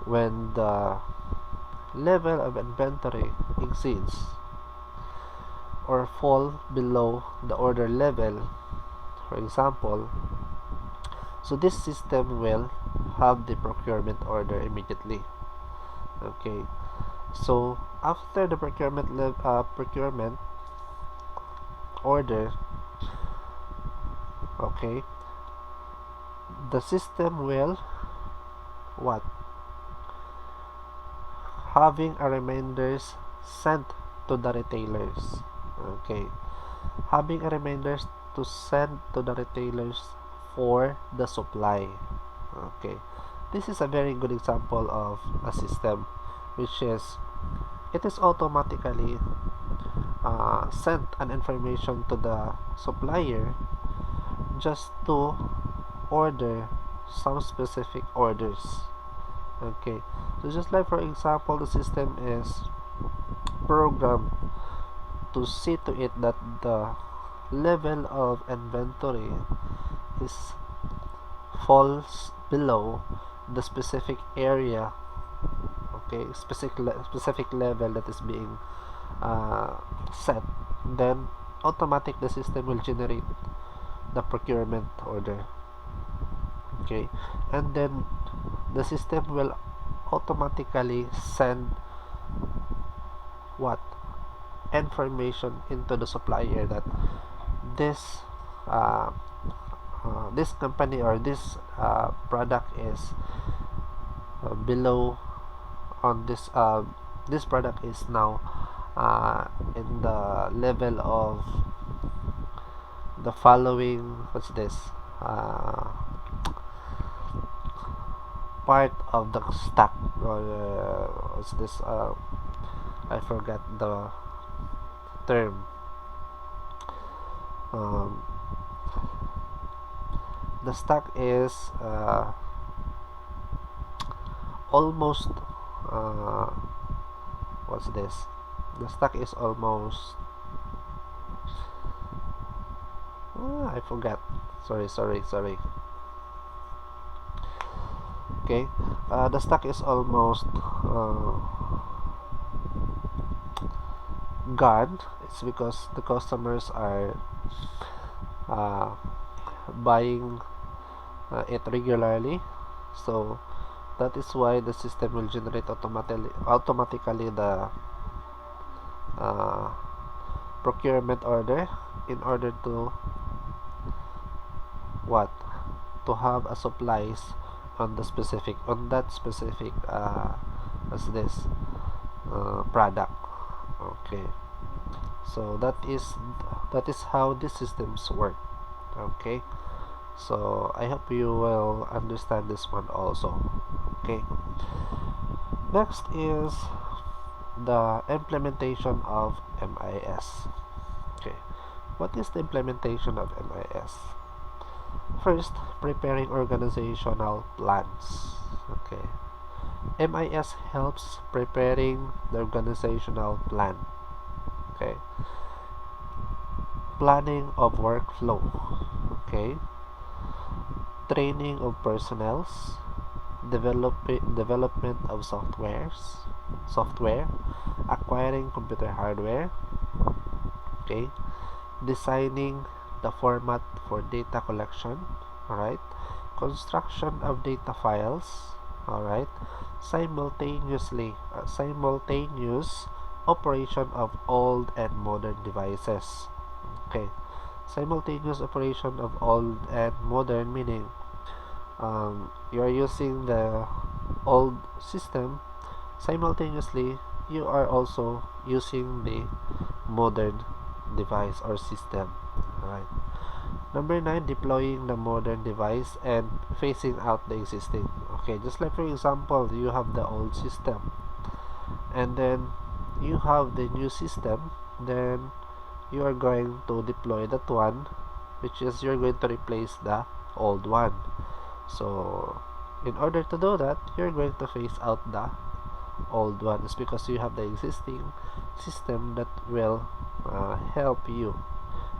when the level of inventory exceeds or fall below the order level, for example, so this system will have the procurement order immediately. Okay, so after the procurement order, okay, the system will what? Having a reminders sent to the retailers. Okay, having a reminders to send to the retailers for the supply. Okay, this is a very good example of a system which is it is automatically sent an information to the supplier just to order some specific orders. Okay, so just like for example, the system is programmed to see to it that the level of inventory is falls below the specific area, okay, specific level that is being set, then automatic the system will generate the procurement order. Okay, and then the system will automatically send what? Information into the supplier that this uh, this company or this product is below on this product is now in the level of the following, what's this, part of the stock, or what's this, I forgot the term. The stock is almost what's this, the stock is almost I forgot, sorry. Okay, the stock is almost gone. It's because the customers are buying it regularly, so that is why the system will generate automatically the procurement order in order to what? To have a supplies on that specific what's this, product. Okay, So that is how these systems work. Okay, so I hope you will understand this one also. Okay, next is the implementation of MIS. Okay, what is the implementation of MIS? First, preparing organizational plans. Okay, MIS helps preparing the organizational plan. Okay, planning of workflow. Okay, training of personnels, development of software, acquiring computer hardware. Okay, designing the format for data collection. All right, construction of data files. All right, simultaneous operation of old and modern devices. Okay, simultaneous operation of old and modern, meaning you are using the old system, simultaneously you are also using the modern device or system. Alright. Number 9, deploying the modern device and phasing out the existing. Okay, just like for example, you have the old system and then you have the new system, then you are going to deploy that one, which is you're going to replace the old one. So in order to do that, you're going to phase out the old one. It's because you have the existing system that will help you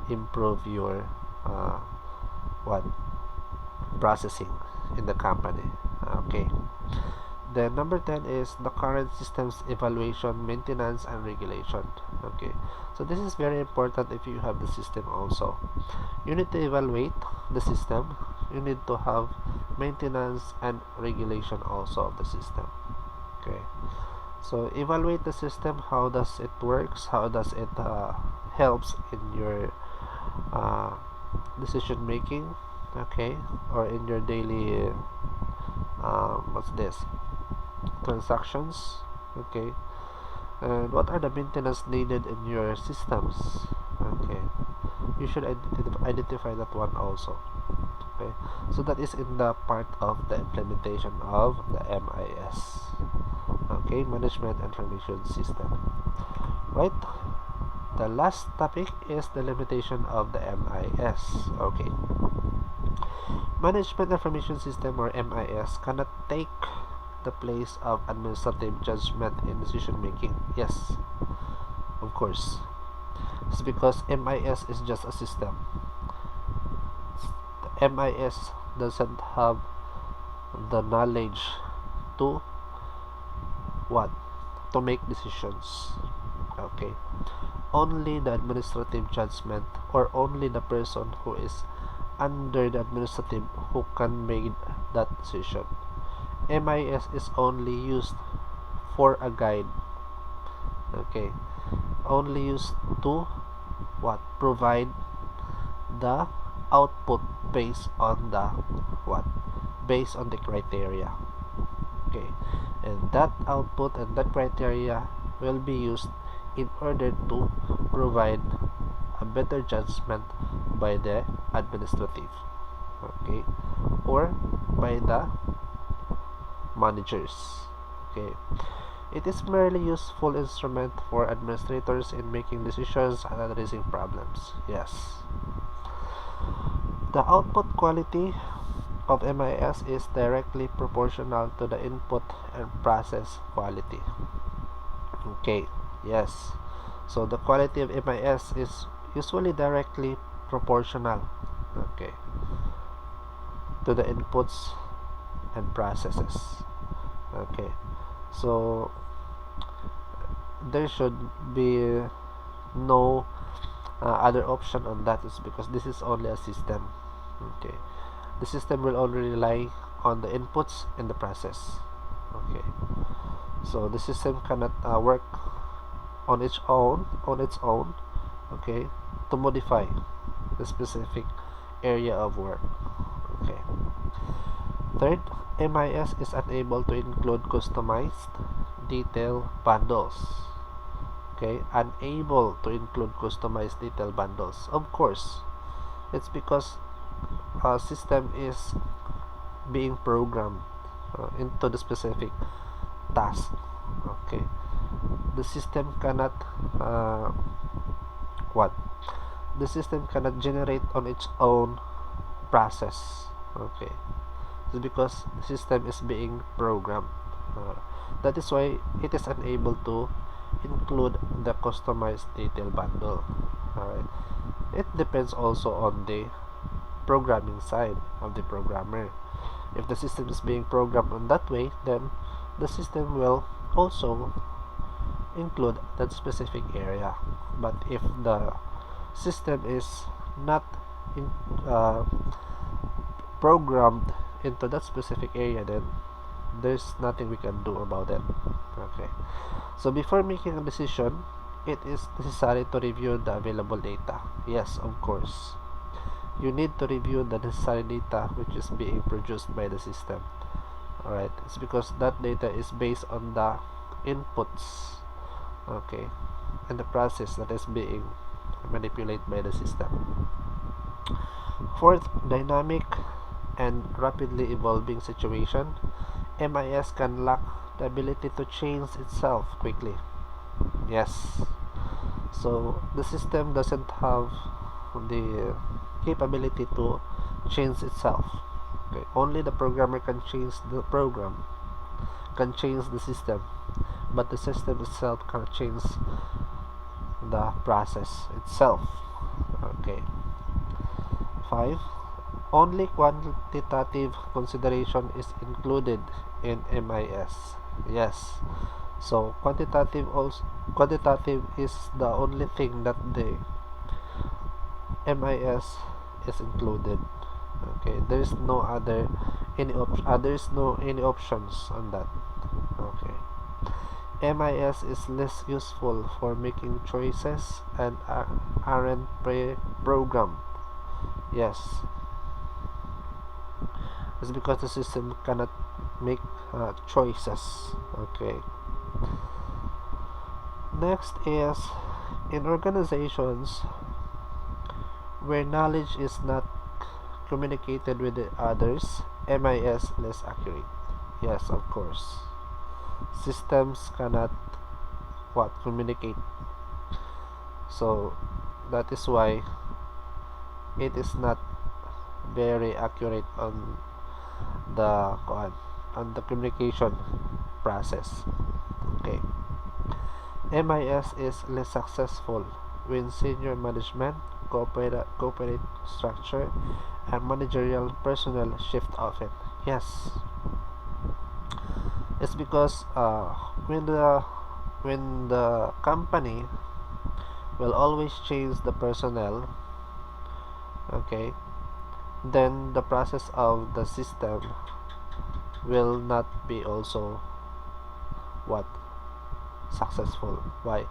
improve your what processing in the company. Okay, then number 10 is the current systems evaluation, maintenance, and regulation. Okay, so this is very important. If you have the system also, you need to evaluate the system, you need to have maintenance and regulation also of the system. Okay, so evaluate the system. How does it works? How does it helps in your uh, decision making? Okay, or in your daily what's this, transactions. Okay, and what are the maintenance needed in your systems? Okay, you should identify that one also. Okay, so that is in the part of the implementation of the MIS. Okay, management information system. Right, the last topic is the limitation of the MIS. Okay, management information system or MIS cannot take the place of administrative judgment in decision making. Yes, of course. It's because MIS is just a system. The MIS doesn't have the knowledge to what? To make decisions. Okay. Only the administrative judgment, or only the person who is under the administrative who can make that decision. MIS is only used for a guide. Okay, only used to what? Provide the output based on the what? Based on the criteria. Okay, and that output and that criteria will be used in order to provide a better judgment by the administrative. Okay, or by the managers. Okay, it is merely useful instrument for administrators in making decisions and addressing problems. Yes, the output quality of MIS is directly proportional to the input and process quality. Okay, yes, so the quality of MIS is usually directly proportional, okay, to the inputs and processes. Okay, so there should be no other option on that, is because this is only a system. Okay, the system will only rely on the inputs and the process. Okay, so the system cannot work on its own, okay, to modify the specific area of work. Okay, third, MIS is unable to include customized detail bundles. okay, unable to include customized detail bundles? Of course, it's because a system is being programmed into the specific task. Okay, the system cannot uh, what the system cannot generate on its own process. Okay, it's because the system is being programmed. That is why it is unable to include the customized detail bundle. Alright, it depends also on the programming side of the programmer. If the system is being programmed on that way, then the system will also include that specific area. But if the system is not in, uh, programmed into that specific area, then there's nothing we can do about it. Okay, so before making a decision, it is necessary to review the available data. Yes, of course, you need to review the necessary data which is being produced by the system. Alright, it's because that data is based on the inputs, okay, and the process that is being manipulated by the system. Fourth, dynamic and rapidly evolving situation. MIS can lack the ability to change itself quickly. Yes, so the system doesn't have the capability to change itself. Okay, only the programmer can change the program, can change the system, but the system itself cannot change the process itself. Okay. 5. Only quantitative consideration is included in MIS. Yes. So quantitative is the only thing that the MIS is included. Okay, there is no other there is no any options on that. Okay, MIS is less useful for making choices and aren't pre-programmed. Yes, it's because the system cannot make choices. Okay, next is in organizations where knowledge is not communicated with the others, MIS less accurate. Yes, of course, systems cannot communicate, so that is why it is not very accurate on the communication process. Okay, MIS is less successful when senior management, corporate structure, and managerial personnel shift often. Yes, it's because when the company will always change the personnel, okay, then the process of the system will not be also successful. Why?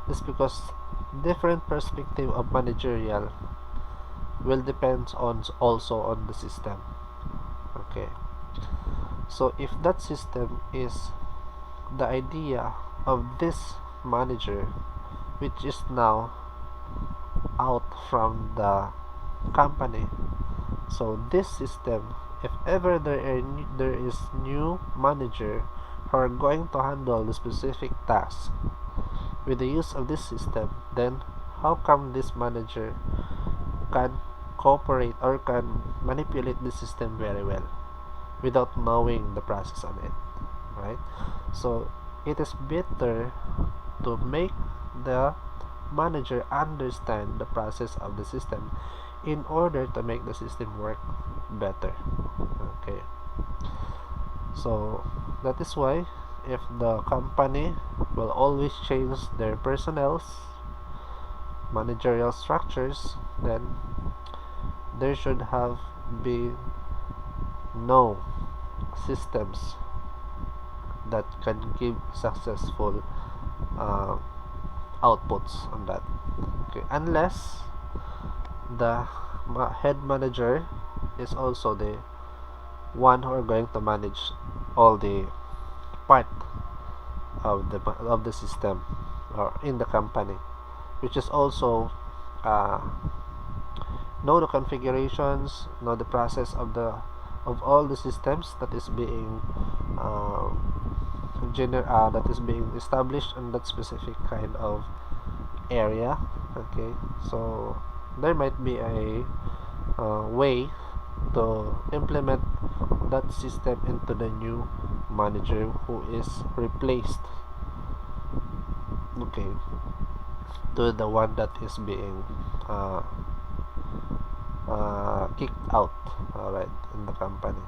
It's because different perspective of managerial will depend on also on the system. Okay, so if that system is the idea of this manager, which is now out from the company, so this system, if ever there is new manager who are going to handle the specific task with the use of this system, then how come this manager can cooperate or can manipulate the system very well without knowing the process on it, right? So it is better to make the manager understand the process of the system in order to make the system work better. Okay, so that is why if the company will always change their personnel's managerial structures, then there should have been no systems that can give successful outputs on that. Okay, unless the head manager is also the one who are going to manage all the part of the system. or in the company, which is also uh, know the configurations, know the process of all the systems that is being uh, that is being established in that specific kind of area. Okay, so there might be a way to implement that system into the new manager who is replaced, okay, to the one that is being uh, kicked out, alright, in the company.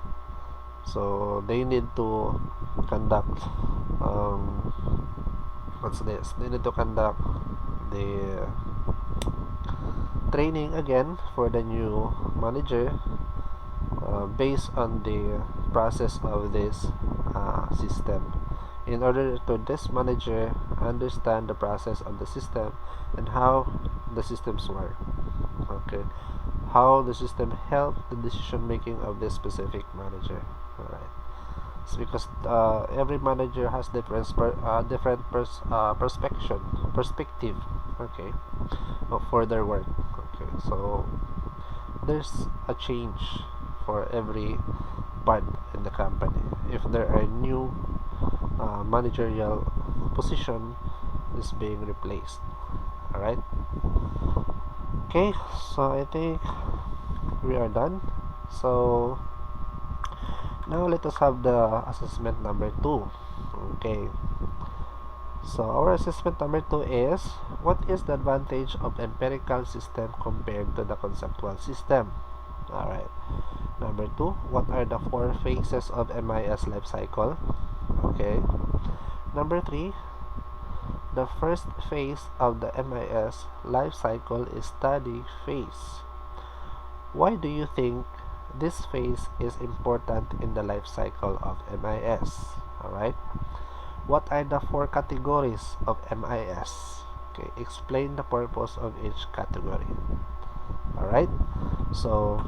So they need to conduct um, what's this? They need to conduct the training again for the new manager based on the process of this system, in order to this manager understand the process of the system and how the systems work. Okay, how the system help the decision making of this specific manager. All right. It's because every manager has perspective, okay, for their work. Okay, so there's a change for every part in the company. If there are new managerial position is being replaced. All right. Okay, so I think we are done. So now let us have the assessment number 2. Okay, so our assessment number 2 is, what is the advantage of empirical system compared to the conceptual system? Alright. Number 2, what are the 4 phases of MIS life cycle? Okay. Number 3, the first phase of the MIS life cycle is study phase. Why do you think this phase is important in the life cycle of MIS? Alright. What are the 4 categories of MIS? Okay, explain the purpose of each category. Alright, so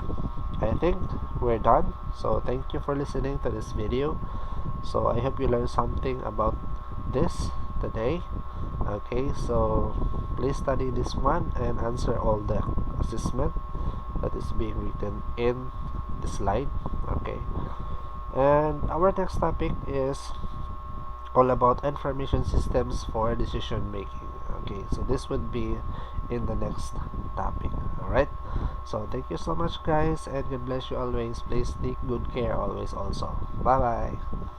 I think we're done. So thank you for listening to this video. So I hope you learned something about this today. Okay, so please study this one and answer all the assessment that is being written in the slide. Okay, and our next topic is all about information systems for decision making. Okay, so this would be in the next topic. Alright, so thank you so much guys, and God bless you always. Please take good care always also. Bye bye.